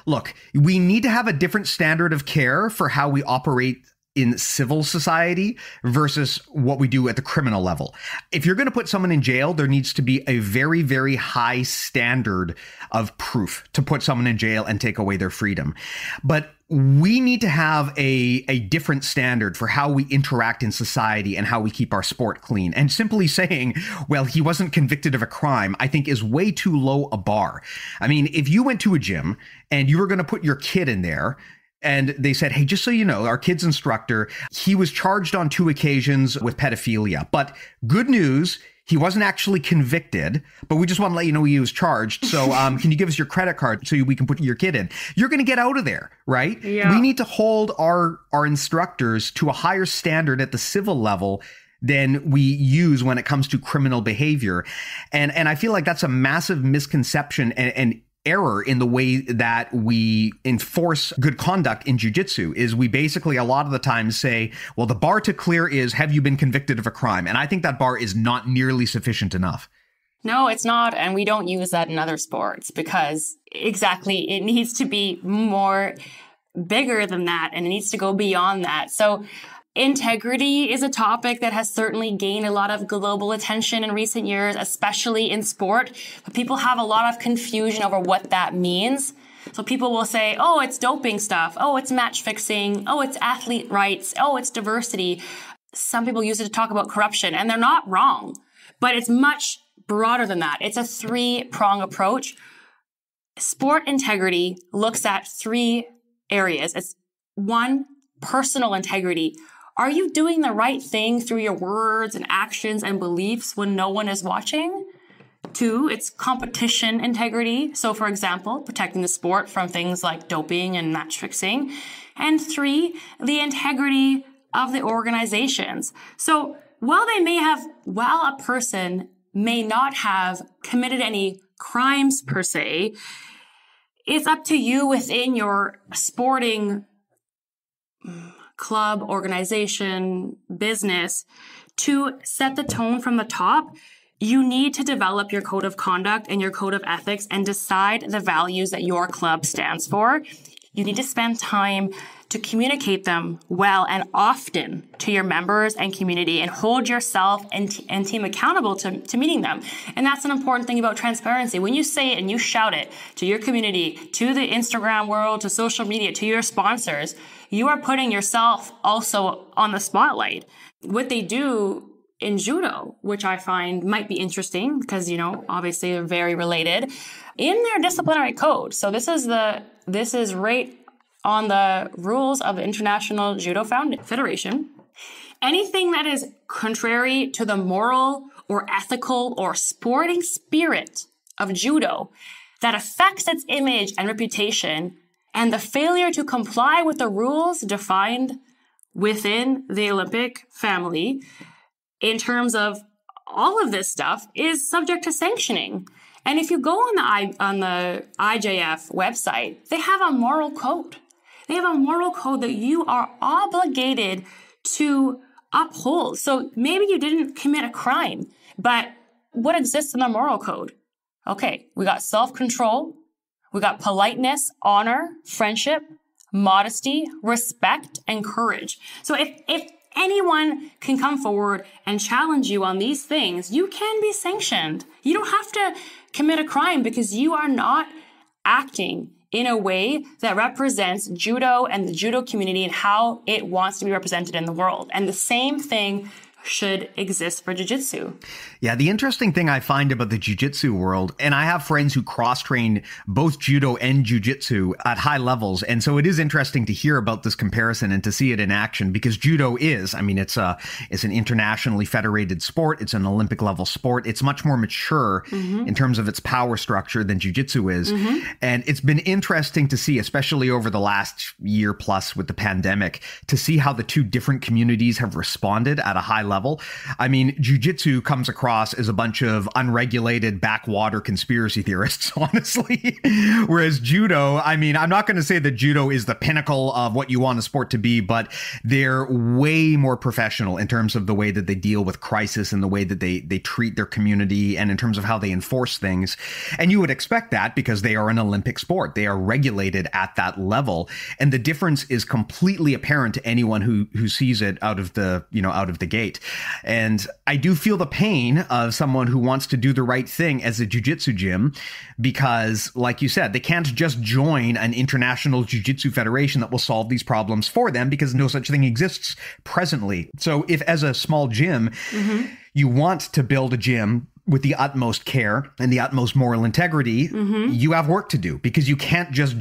look, we need to have a different standard of care for how we operate in civil society versus what we do at the criminal level. If you're going to put someone in jail, there needs to be a very, very high standard of proof to put someone in jail and take away their freedom. But we need to have a different standard for how we interact in society and how we keep our sport clean. And simply saying, well, he wasn't convicted of a crime, I think is way too low a bar. I mean, if you went to a gym and you were going to put your kid in there, and they said, hey, just so you know, our kid's instructor, he was charged on 2 occasions with pedophilia. But good news, he wasn't actually convicted, but we just want to let you know he was charged. So can you give us your credit card so we can put your kid in? You're going to get out of there, right? Yeah. We need to hold our instructors to a higher standard at the civil level than we use when it comes to criminal behavior. And I feel like that's a massive misconception and error in the way that we enforce good conduct in jiu-jitsu. Is we basically a lot of the time say, well, the bar to clear is, have you been convicted of a crime? And I think that bar is not nearly sufficient enough. No, it's not. And we don't use that in other sports because exactly it needs to be more bigger than that. And it needs to go beyond that. So integrity is a topic that has certainly gained a lot of global attention in recent years, especially in sport. But people have a lot of confusion over what that means. So people will say, oh, it's doping stuff. Oh, it's match fixing. Oh, it's athlete rights. Oh, it's diversity. Some people use it to talk about corruption, and they're not wrong. But it's much broader than that. It's a 3-prong approach. Sport integrity looks at 3 areas. It's 1, personal integrity. Are you doing the right thing through your words and actions and beliefs when no one is watching? 2, it's competition integrity. So, for example, protecting the sport from things like doping and match fixing. And 3, the integrity of the organizations. So, while a person may not have committed any crimes per se, it's up to you within your sporting club, organization, business to set the tone from the top. You need to develop your code of conduct and your code of ethics and decide the values that your club stands for. You need to spend time to communicate them well and often to your members and community and hold yourself and team accountable to meeting them. And that's an important thing about transparency. When you say it and you shout it to your community, to the Instagram world, to social media, to your sponsors, you are putting yourself also on the spotlight. What they do in judo, which I find might be interesting because, obviously they're very related, in their disciplinary code. So this is right on the rules of the International Judo Federation. Anything that is contrary to the moral or ethical or sporting spirit of judo that affects its image and reputation, and the failure to comply with the rules defined within the Olympic family in terms of all of this stuff is subject to sanctioning. And if you go on the IJF website, they have a moral code. They have a moral code that you are obligated to uphold. So maybe you didn't commit a crime, but what exists in the moral code? Okay, we got self-control, we got politeness, honor, friendship, modesty, respect, and courage. So if anyone can come forward and challenge you on these things, you can be sanctioned. You don't have to commit a crime because you are not acting in a way that represents judo and the judo community and how it wants to be represented in the world. And the same thing should exist for jiu-jitsu. Yeah, the interesting thing I find about the jiu-jitsu world, and I have friends who cross-train both judo and jiu-jitsu at high levels, and so it is interesting to hear about this comparison and to see it in action, because judo is, I mean, it's an internationally federated sport, it's an Olympic level sport, it's much more mature in terms of its power structure than jiu-jitsu is, and it's been interesting to see, especially over the last year plus with the pandemic, to see how the two different communities have responded at a high level. I mean, jiu-jitsu comes across as a bunch of unregulated backwater conspiracy theorists, honestly. Whereas judo, I mean, I'm not going to say that judo is the pinnacle of what you want a sport to be, but they're way more professional in terms of the way that they deal with crisis and the way that they treat their community and in terms of how they enforce things. And you would expect that because they are an Olympic sport. They are regulated at that level. And the difference is completely apparent to anyone who sees it out of the gate. And I do feel the pain of someone who wants to do the right thing as a jiu-jitsu gym, because like you said, they can't just join an international jiu-jitsu federation that will solve these problems for them, because no such thing exists presently. So if as a small gym, you want to build a gym with the utmost care and the utmost moral integrity, you have work to do, because you can't just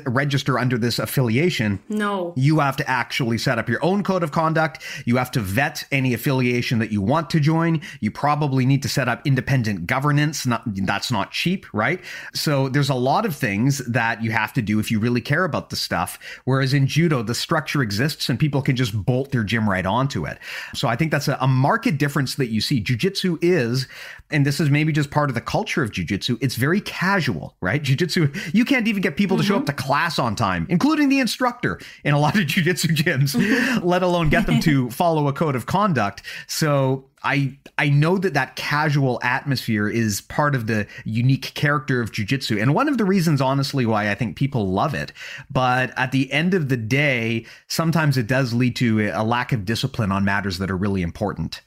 register under this affiliation. No. You have to actually set up your own code of conduct. You have to vet any affiliation that you want to join. You probably need to set up independent governance. That's not cheap, right? So there's a lot of things that you have to do if you really care about the stuff. Whereas in judo, the structure exists and people can just bolt their gym right onto it. So I think that's a marked difference that you see. Jiu-jitsu is, and this is maybe just part of the culture of jiu-jitsu, it's very casual, right? Jiu-jitsu, you can't even get people to show up to class on time, including the instructor in a lot of jiu-jitsu gyms, let alone get them to follow a code of conduct. So I know that casual atmosphere is part of the unique character of jiu-jitsu, and one of the reasons, honestly, why I think people love it. But at the end of the day, sometimes it does lead to a lack of discipline on matters that are really important.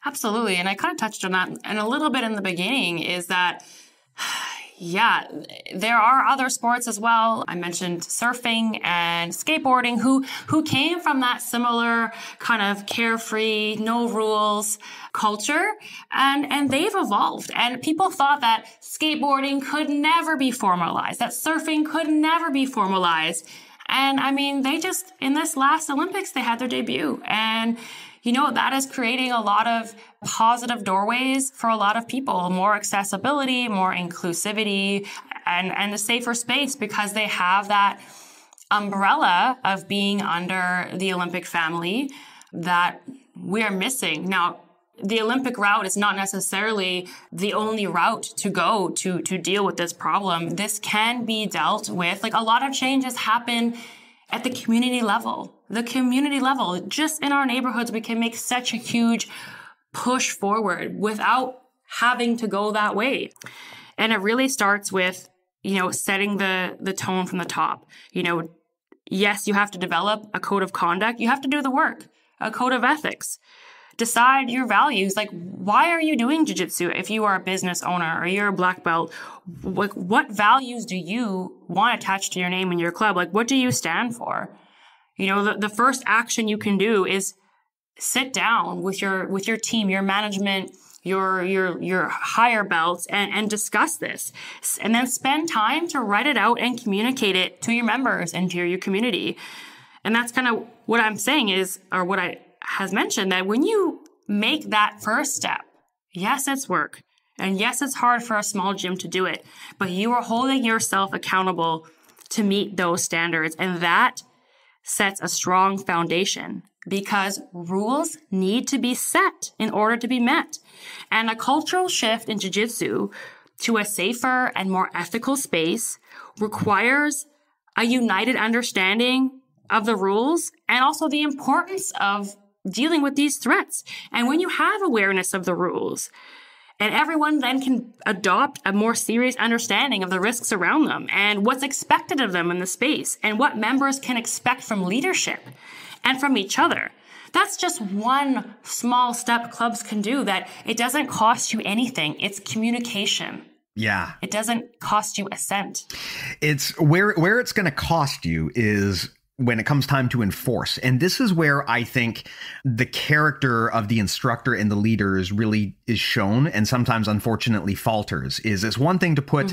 Absolutely. And I kind of touched on that and a little bit in the beginning, is that, yeah, there are other sports as well. I mentioned surfing and skateboarding who came from that similar kind of carefree, no rules culture, and they've evolved. And people thought that skateboarding could never be formalized, that surfing could never be formalized. And I mean, they just, in this last Olympics, they had their debut. And that is creating a lot of positive doorways for a lot of people, more accessibility, more inclusivity, and a safer space, because they have that umbrella of being under the Olympic family that we're missing. Now, the Olympic route is not necessarily the only route to go to deal with this problem. This can be dealt with. Like, a lot of changes happen at the community level. The community level, just in our neighborhoods, we can make such a huge push forward without having to go that way. And it really starts with, setting the tone from the top. Yes, you have to develop a code of conduct. You have to do the work, a code of ethics. Decide your values. Like, why are you doing jiu-jitsu? If you are a business owner or you're a black belt, what values do you want attached to your name and your club? Like, what do you stand for? The first action you can do is sit down with your team, your management, your higher belts, and discuss this. And then spend time to write it out and communicate it to your members and to your community. And that's kind of what I'm saying is, or what I has mentioned, that when you make that first step, yes, it's work. And yes, it's hard for a small gym to do it, but you are holding yourself accountable to meet those standards. And that sets a strong foundation, because rules need to be set in order to be met. And a cultural shift in jiu-jitsu to a safer and more ethical space requires a united understanding of the rules and also the importance of dealing with these threats. And when you have awareness of the rules, and everyone then can adopt a more serious understanding of the risks around them and what's expected of them in the space and what members can expect from leadership and from each other. That's just one small step clubs can do, that it doesn't cost you anything. It's communication. Yeah. It doesn't cost you a cent. It's where it's going to cost you is when it comes time to enforce. And this is where I think the character of the instructor and the leaders really is shown, and sometimes unfortunately falters. It's one thing to put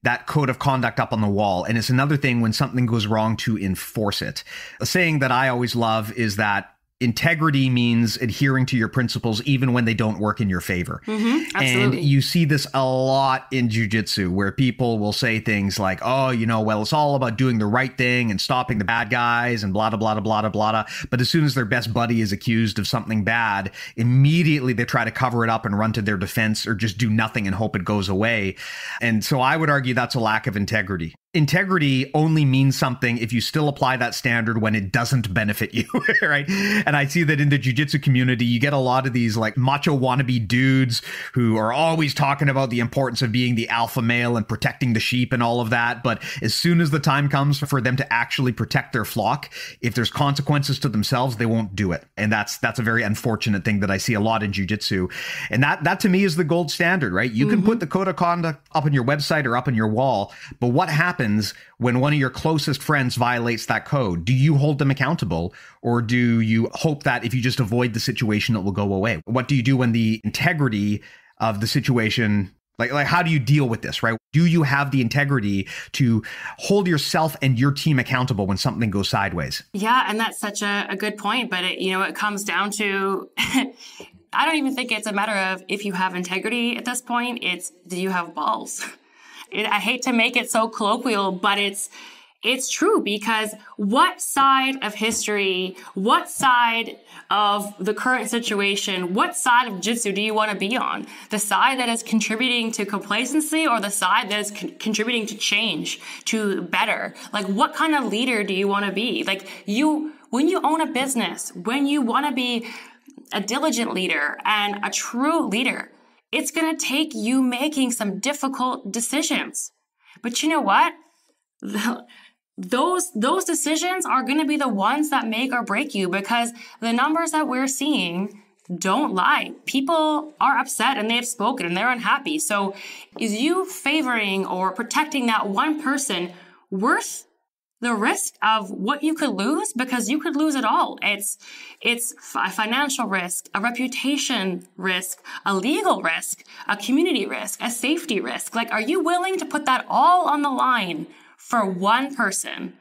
that code of conduct up on the wall, and it's another thing when something goes wrong to enforce it. A saying that I always love is that integrity means adhering to your principles even when they don't work in your favor. And you see this a lot in jiu-jitsu, where people will say things like, oh, well, it's all about doing the right thing and stopping the bad guys and blah, blah, blah, blah, blah, blah. But as soon as their best buddy is accused of something bad, immediately they try to cover it up and run to their defense or just do nothing and hope it goes away. And so I would argue that's a lack of integrity. Integrity only means something if you still apply that standard when it doesn't benefit you, right? And I see that in the jiu-jitsu community, you get a lot of these like macho wannabe dudes who are always talking about the importance of being the alpha male and protecting the sheep and all of that. But as soon as the time comes for them to actually protect their flock, if there's consequences to themselves, they won't do it. And that's a very unfortunate thing that I see a lot in jiu-jitsu. And that to me is the gold standard, right? You can put the code of conduct up on your website or up on your wall, but what happens when one of your closest friends violates that code? Do you hold them accountable, or do you hope that if you just avoid the situation, it will go away? What do you do when the integrity of the situation, like how do you deal with this, right? Do you have the integrity to hold yourself and your team accountable when something goes sideways? Yeah, and that's such a good point. But it comes down to I don't even think it's a matter of if you have integrity at this point. It's, do you have balls? I hate to make it so colloquial, but it's true, because what side of history, what side of the current situation, what side of jiu-jitsu do you want to be on? The side that is contributing to complacency, or the side that is contributing to change, to better? Like, what kind of leader do you want to be? Like, when you own a business, when you want to be a diligent leader and a true leader, it's going to take you making some difficult decisions. But you know what? Those decisions are going to be the ones that make or break you, because the numbers that we're seeing don't lie. People are upset and they've spoken and they're unhappy. So is you favoring or protecting that one person worth the risk of what you could lose? Because you could lose it all. It's a financial risk, a reputation risk, a legal risk, a community risk, a safety risk. Like, are you willing to put that all on the line for one person?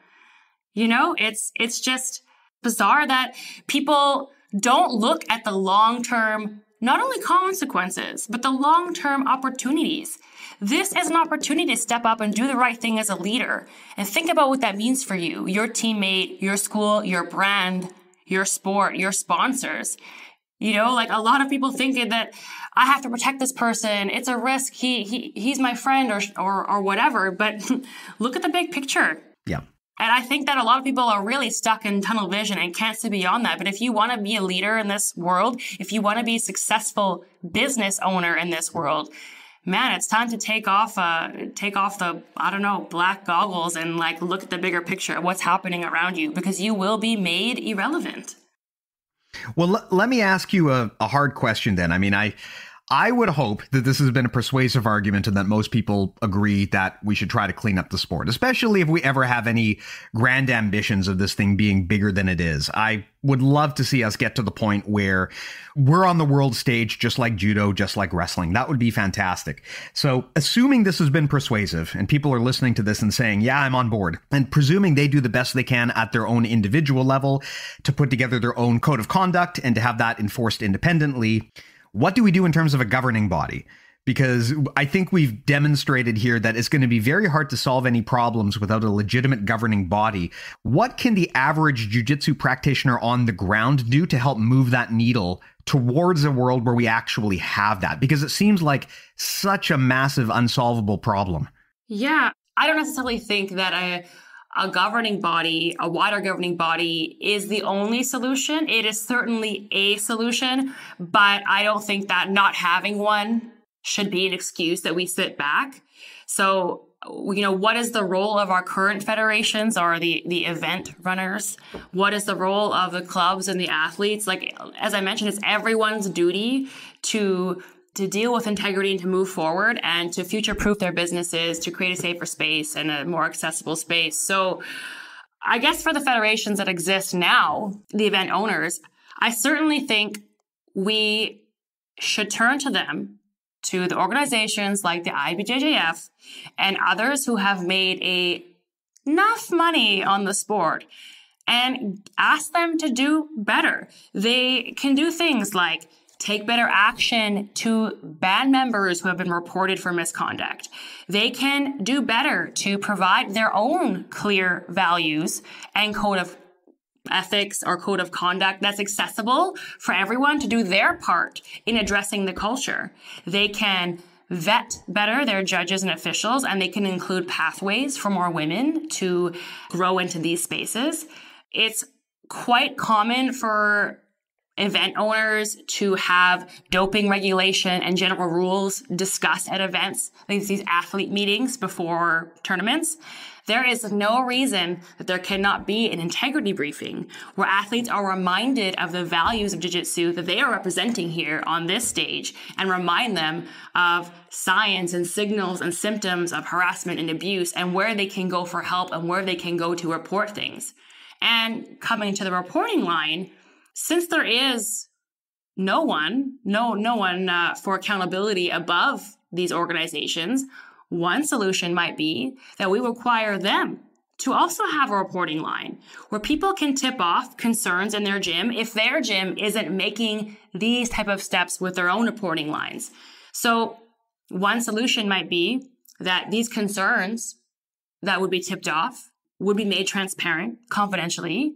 It's just bizarre that people don't look at the long-term, not only consequences, but the long-term opportunities. This is an opportunity to step up and do the right thing as a leader, and think about what that means for you, your teammate, your school, your brand, your sport, your sponsors. Like, a lot of people think that I have to protect this person. It's a risk. He's my friend or whatever. But look at the big picture. Yeah. And I think that a lot of people are really stuck in tunnel vision and can't see beyond that. But if you want to be a leader in this world, if you want to be a successful business owner in this world, man, it's time to take off the, black goggles and look at the bigger picture of what's happening around you, because you will be made irrelevant. Well, let me ask you a hard question then. I mean, I would hope that this has been a persuasive argument and that most people agree that we should try to clean up the sport, especially if we ever have any grand ambitions of this thing being bigger than it is. I would love to see us get to the point where we're on the world stage, just like judo, just like wrestling. That would be fantastic. So assuming this has been persuasive and people are listening to this and saying, yeah, I'm on board, and presuming they do the best they can at their own individual level to put together their own code of conduct and to have that enforced independently, what do we do in terms of a governing body? Because I think we've demonstrated here that it's going to be very hard to solve any problems without a legitimate governing body. What can the average jiu-jitsu practitioner on the ground do to help move that needle towards a world where we actually have that? Because it seems like such a massive, unsolvable problem. Yeah, I don't necessarily think that a governing body, a wider governing body, is the only solution. It is certainly a solution, but I don't think that not having one should be an excuse that we sit back. So, what is the role of our current federations or the event runners? What is the role of the clubs and the athletes? Like, as I mentioned, it's everyone's duty to deal with integrity and to move forward and to future-proof their businesses, to create a safer space and a more accessible space. So I guess for the federations that exist now, the event owners, I certainly think we should turn to them, to the organizations like the IBJJF and others who have made enough money on the sport, and ask them to do better. They can do things like take better action to band members who have been reported for misconduct. They can do better to provide their own clear values and code of ethics or code of conduct that's accessible for everyone to do their part in addressing the culture. They can vet better their judges and officials, and they can include pathways for more women to grow into these spaces. It's quite common for event owners to have doping regulation and general rules discussed at events, like these athlete meetings before tournaments. There is no reason that there cannot be an integrity briefing where athletes are reminded of the values of jiu-jitsu that they are representing here on this stage, and remind them of signs and signals and symptoms of harassment and abuse, and where they can go for help and where they can go to report things. And coming to the reporting line, since there is no one for accountability above these organizations, one solution might be that we require them to also have a reporting line where people can tip off concerns in their gym if their gym isn't making these type of steps with their own reporting lines. So one solution might be that these concerns that would be tipped off would be made transparent confidentially,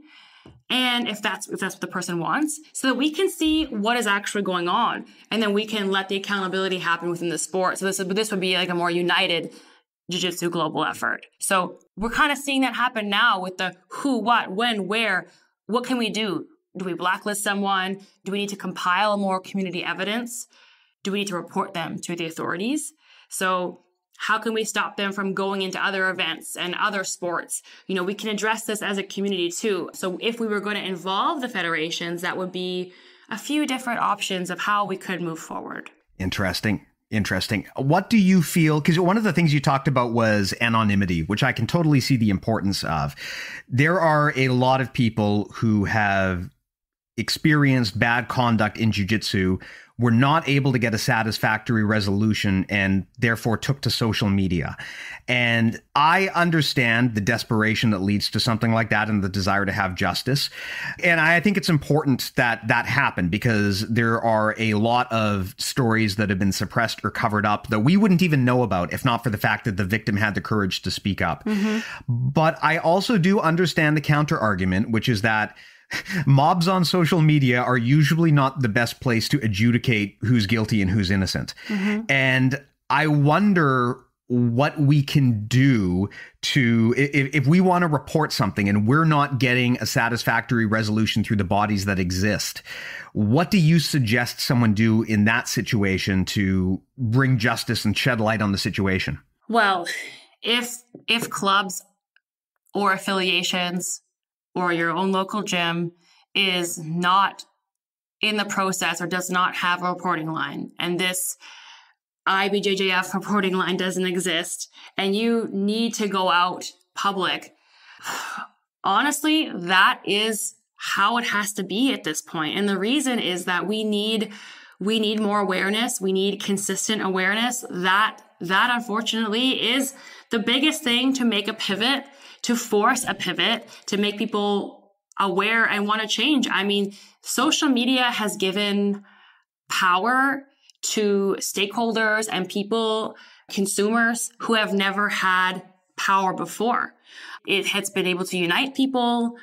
and if that's what the person wants, so that we can see what is actually going on, and then we can let the accountability happen within the sport. So this would be like a more united jiu-jitsu global effort. So we're kind of seeing that happen now with the who, what, when, where. What can we do? Do we blacklist someone? Do we need to compile more community evidence? Do we need to report them to the authorities? So how can we stop them from going into other events and other sports? We can address this as a community too. So if we were going to involve the federations, that would be a few different options of how we could move forward. Interesting. What do you feel? Because one of the things you talked about was anonymity, which I can totally see the importance of. There are a lot of people who have experienced bad conduct in jiu-jitsu, were not able to get a satisfactory resolution, and therefore took to social media. And I understand the desperation that leads to something like that and the desire to have justice. And I think it's important that that happened, because there are a lot of stories that have been suppressed or covered up that we wouldn't even know about if not for the fact that the victim had the courage to speak up. Mm-hmm. But I also do understand the counter argument, which is that mobs on social media are usually not the best place to adjudicate who's guilty and who's innocent. Mm-hmm. And I wonder what we can do to, if we want to report something and we're not getting a satisfactory resolution through the bodies that exist, what do you suggest someone do in that situation to bring justice and shed light on the situation? Well, if clubs or affiliations or your own local gym is not in the process or does not have a reporting line, and this IBJJF reporting line doesn't exist, and you need to go out public, honestly, that is how it has to be at this point. And the reason is that we need more awareness. We need consistent awareness. That unfortunately is the biggest thing to make a pivot, to force a pivot, to make people aware and want to change. I mean, social media has given power to stakeholders and people, consumers who have never had power before. It has been able to unite people,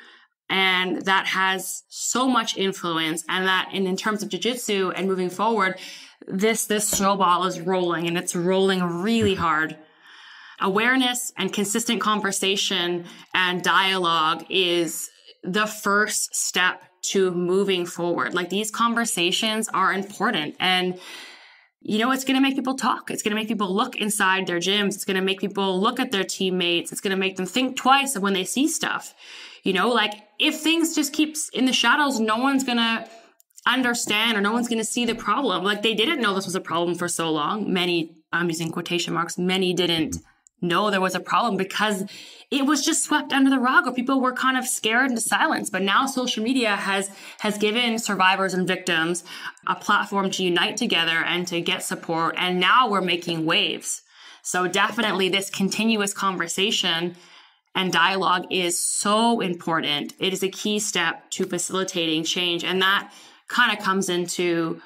and that has so much influence. And in terms of jiu-jitsu and moving forward, this snowball is rolling, and it's rolling really hard. Awareness and consistent conversation and dialogue is the first step to moving forward. Like, these conversations are important, and it's going to make people talk. It's going to make people look inside their gyms. It's going to make people look at their teammates. It's going to make them think twice when they see stuff. Like, if things just keep in the shadows, no one's going to understand, or no one's going to see the problem. Like, they didn't know this was a problem for so long. Many, I'm using quotation marks, many didn't know there was a problem because it was just swept under the rug, or people were kind of scared into silence. But now social media has given survivors and victims a platform to unite together and to get support. And now we're making waves. So definitely this continuous conversation and dialogue is so important. It is a key step to facilitating change. And that kind of comes into,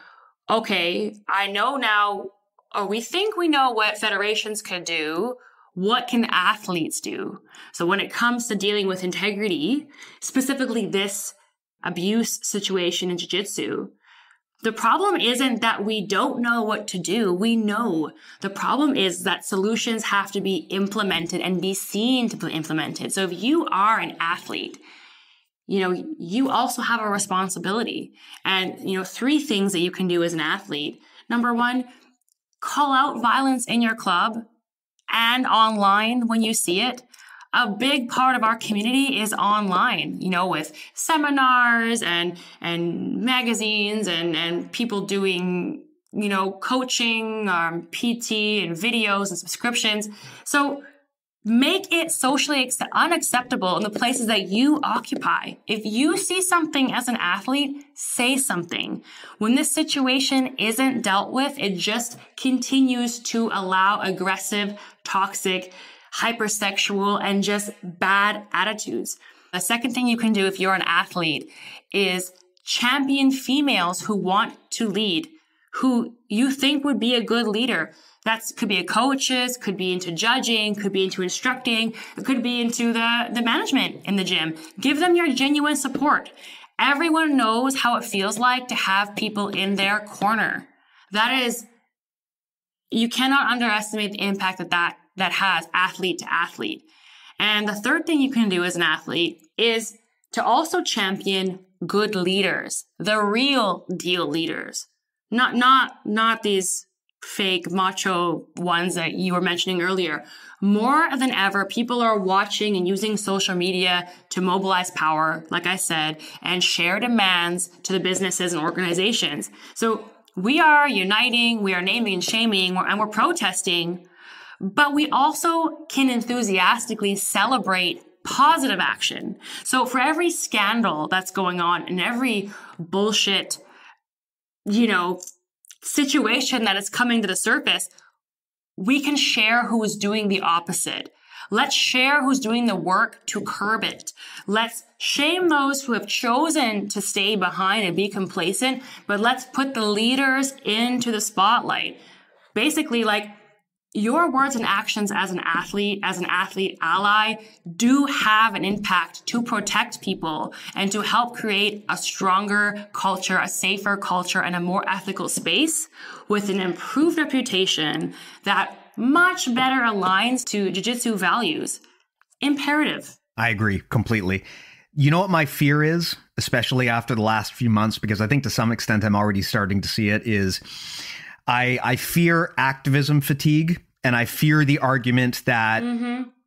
okay, I know now, or we think we know what federations can do. What can athletes do? So when it comes to dealing with integrity, specifically this abuse situation in jiu-jitsu, the problem isn't that we don't know what to do. We know. The problem is that solutions have to be implemented and be seen to be implemented. So if you are an athlete, you also have a responsibility. And, 3 things that you can do as an athlete. Number 1, call out violence in your club and online when you see it. A big part of our community is online, with seminars and magazines and people doing, coaching, PT and videos and subscriptions. So make it socially unacceptable in the places that you occupy. If you see something as an athlete, say something. When this situation isn't dealt with, it just continues to allow aggressive, toxic, hypersexual, and just bad attitudes. The second thing you can do if you're an athlete is champion females who want to lead, who you think would be a good leader. That could be a coaches, could be into judging, could be into instructing, it could be into the management in the gym. Give them your genuine support. Everyone knows how it feels like to have people in their corner. You cannot underestimate the impact that has athlete to athlete. And the third thing you can do as an athlete is to also champion good leaders, the real deal leaders, not these fake macho ones that you were mentioning earlier. More than ever, people are watching and using social media to mobilize power, like I said, and share demands to the businesses and organizations. So we are uniting, we are naming and shaming, and we're protesting, but we also can enthusiastically celebrate positive action. So for every scandal that's going on and every bullshit, situation that is coming to the surface, we can share who is doing the opposite. Let's share who's doing the work to curb it. Let's shame those who have chosen to stay behind and be complacent, but let's put the leaders into the spotlight. Basically, your words and actions as an athlete ally, do have an impact to protect people and to help create a stronger culture, a safer culture, and a more ethical space with an improved reputation that much better aligns to jiu-jitsu values. Imperative. I agree completely. You know what my fear is, especially after the last few months, because I think to some extent I'm already starting to see it, is I fear activism fatigue. And I fear the argument that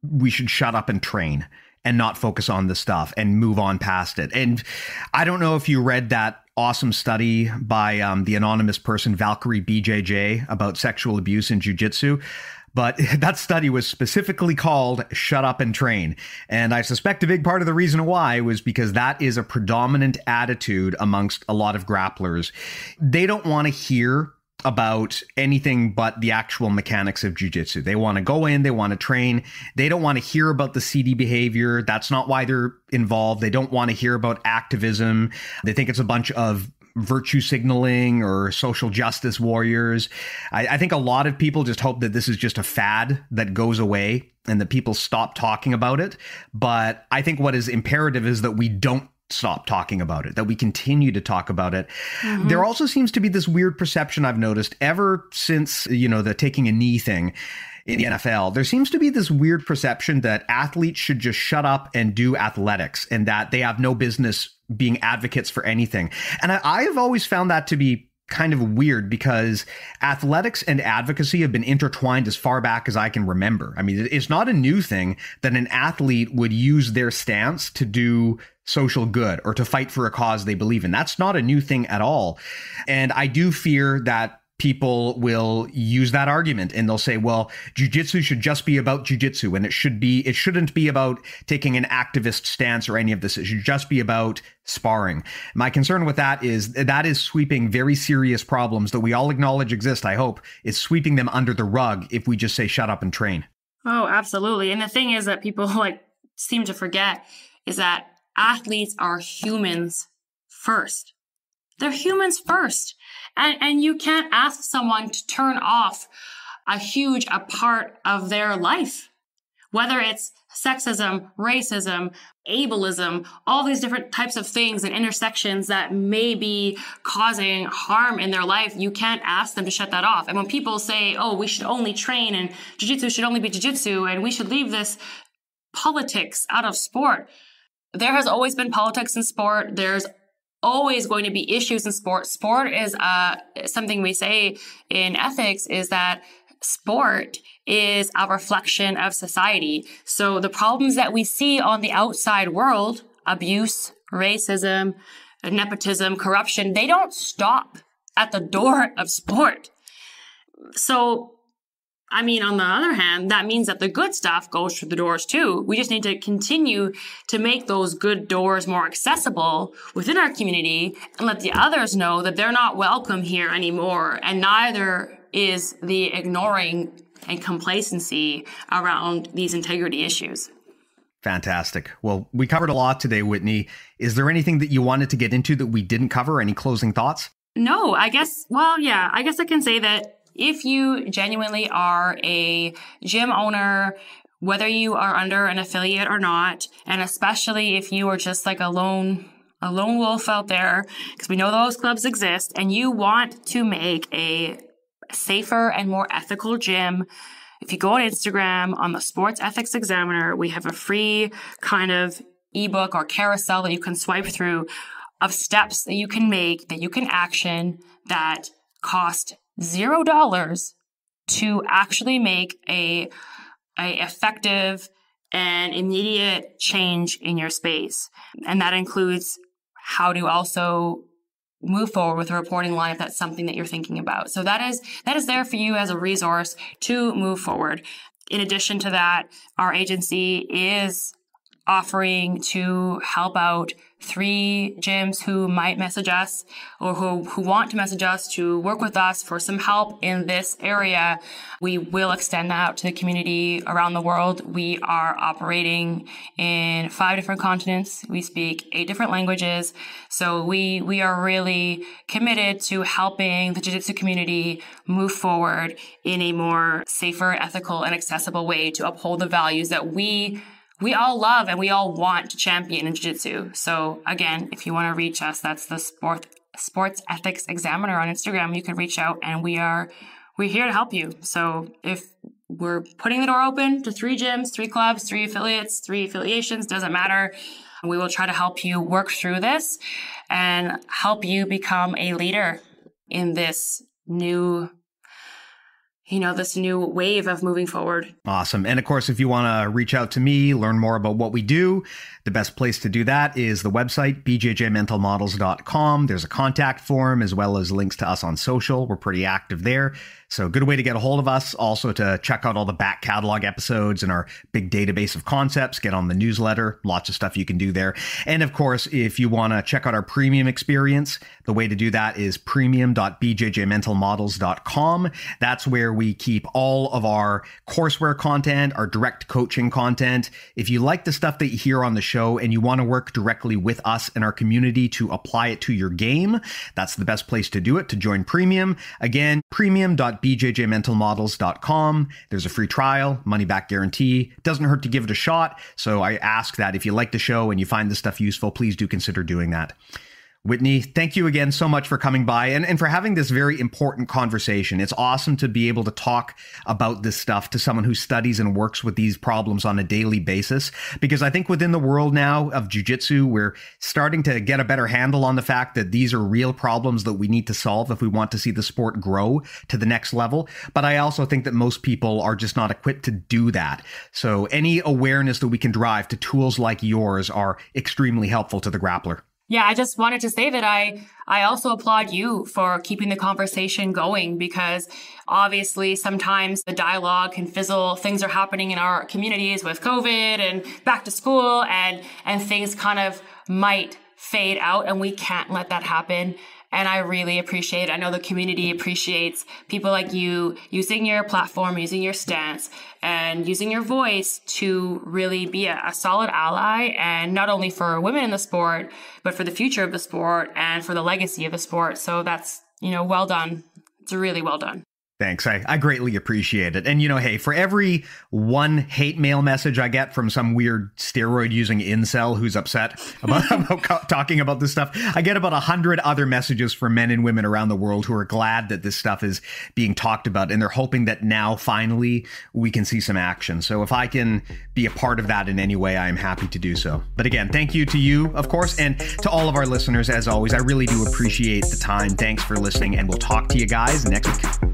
we should shut up and train and not focus on the stuff and move on past it. And I don't know if you read that awesome study by the anonymous person, Valkyrie BJJ, about sexual abuse in jiu-jitsu. But that study was specifically called Shut Up and Train. And I suspect a big part of the reason why was because that is a predominant attitude amongst a lot of grapplers. They don't want to hear about anything but the actual mechanics of jiu-jitsu. They want to go in, they want to train. They don't want to hear about the seedy behavior. That's not why they're involved. They don't want to hear about activism. They think it's a bunch of virtue signaling or social justice warriors. I think a lot of people just hope that this is just a fad that goes away and that people stop talking about it. But I think what is imperative is that we don't stop talking about it, that we continue to talk about it. There also seems to be this weird perception I've noticed ever since, the taking a knee thing in the NFL. There seems to be this weird perception that athletes should just shut up and do athletics and that they have no business being advocates for anything. And I have always found that to be kind of weird because athletics and advocacy have been intertwined as far back as I can remember. I mean, it's not a new thing that an athlete would use their stance to do social good or to fight for a cause they believe in. That's not a new thing at all. And I do fear that people will use that argument and they'll say, well, jiu-jitsu should just be about jiu-jitsu and it shouldn't be about taking an activist stance or any of this. It should just be about sparring. My concern with that is sweeping very serious problems that we all acknowledge exist, I hope, is sweeping them under the rug if we just say shut up and train. Oh, absolutely. And the thing is that people seem to forget is that athletes are humans first. They're humans first. And you can't ask someone to turn off a part of their life, whether it's sexism, racism, ableism, all these different types of things and intersections that may be causing harm in their life. You can't ask them to shut that off. And when people say, oh, we should only train and jiu-jitsu should only be jiu-jitsu and we should leave this politics out of sport, there has always been politics in sport. There's always going to be issues in sport. Sport is something we say in ethics is that sport is a reflection of society. So the problems that we see on the outside world, abuse, racism, nepotism, corruption, they don't stop at the door of sport. So I mean, on the other hand, that means that the good stuff goes through the doors too. We just need to continue to make those good doors more accessible within our community and let the others know that they're not welcome here anymore. And neither is the ignoring and complacency around these integrity issues. Fantastic. Well, we covered a lot today, Whitney. Is there anything that you wanted to get into that we didn't cover? Any closing thoughts? No, I guess I can say that if you genuinely are a gym owner, whether you are under an affiliate or not, and especially if you are just like a lone wolf out there, because we know those clubs exist, and you want to make a safer and more ethical gym, if you go on Instagram on the Sports Ethics Examiner, we have a free kind of ebook or carousel that you can swipe through of steps that you can make, that you can action, that cost $0 to actually make a effective and immediate change in your space. And that includes how to also move forward with a reporting line if that's something that you're thinking about. So that is there for you as a resource to move forward. In addition to that, our agency is offering to help out 3 gyms who might message us or who want to message us to work with us for some help in this area. We will extend that out to the community around the world. We are operating in 5 different continents. We speak 8 different languages. So we are really committed to helping the jiu-jitsu community move forward in a more safer, ethical, and accessible way to uphold the values that we all love and we all want to champion in jiu-jitsu. So again, if you want to reach us, that's the Sports Ethics Examiner on Instagram. You can reach out and we're here to help you. So if we're putting the door open to 3 gyms, 3 clubs, 3 affiliates, 3 affiliations, doesn't matter. We will try to help you work through this and help you become a leader in this new wave of moving forward. Awesome. And of course, if you want to reach out to me, learn more about what we do, the best place to do that is the website, bjjmentalmodels.com. There's a contact form as well as links to us on social. We're pretty active there. So good way to get a hold of us. Also to check out all the back catalog episodes and our big database of concepts, get on the newsletter, lots of stuff you can do there. And of course, if you want to check out our premium experience, the way to do that is premium.bjjmentalmodels.com. That's where we keep all of our courseware content, our direct coaching content. If you like the stuff that you hear on the show and you want to work directly with us and our community to apply it to your game, that's the best place to do it, to join Premium. Again, premium.bjjmentalmodels.com. There's a free trial, money back guarantee. Doesn't hurt to give it a shot. So I ask that if you like the show and you find this stuff useful, please do consider doing that. Whitney, thank you again so much for coming by and for having this very important conversation. It's awesome to be able to talk about this stuff to someone who studies and works with these problems on a daily basis, because I think within the world now of jiu-jitsu, we're starting to get a better handle on the fact that these are real problems that we need to solve if we want to see the sport grow to the next level. But I also think that most people are just not equipped to do that. So any awareness that we can drive to tools like yours are extremely helpful to the grappler. Yeah, I just wanted to say that I also applaud you for keeping the conversation going, because obviously sometimes the dialogue can fizzle. Things are happening in our communities with COVID and back to school, and things kind of might fade out, and we can't let that happen. And I really appreciate it. I know the community appreciates people like you using your platform, using your stance, and using your voice to really be a solid ally, and not only for women in the sport, but for the future of the sport and for the legacy of the sport. So that's, well done. It's really well done. Thanks. I greatly appreciate it. And, hey, for every one hate mail message I get from some weird steroid using incel who's upset about talking about this stuff, I get about 100 other messages from men and women around the world who are glad that this stuff is being talked about. And they're hoping that now finally we can see some action. So if I can be a part of that in any way, I'm happy to do so. But again, thank you to you, of course, and to all of our listeners. As always, I really do appreciate the time. Thanks for listening, and we'll talk to you guys next week.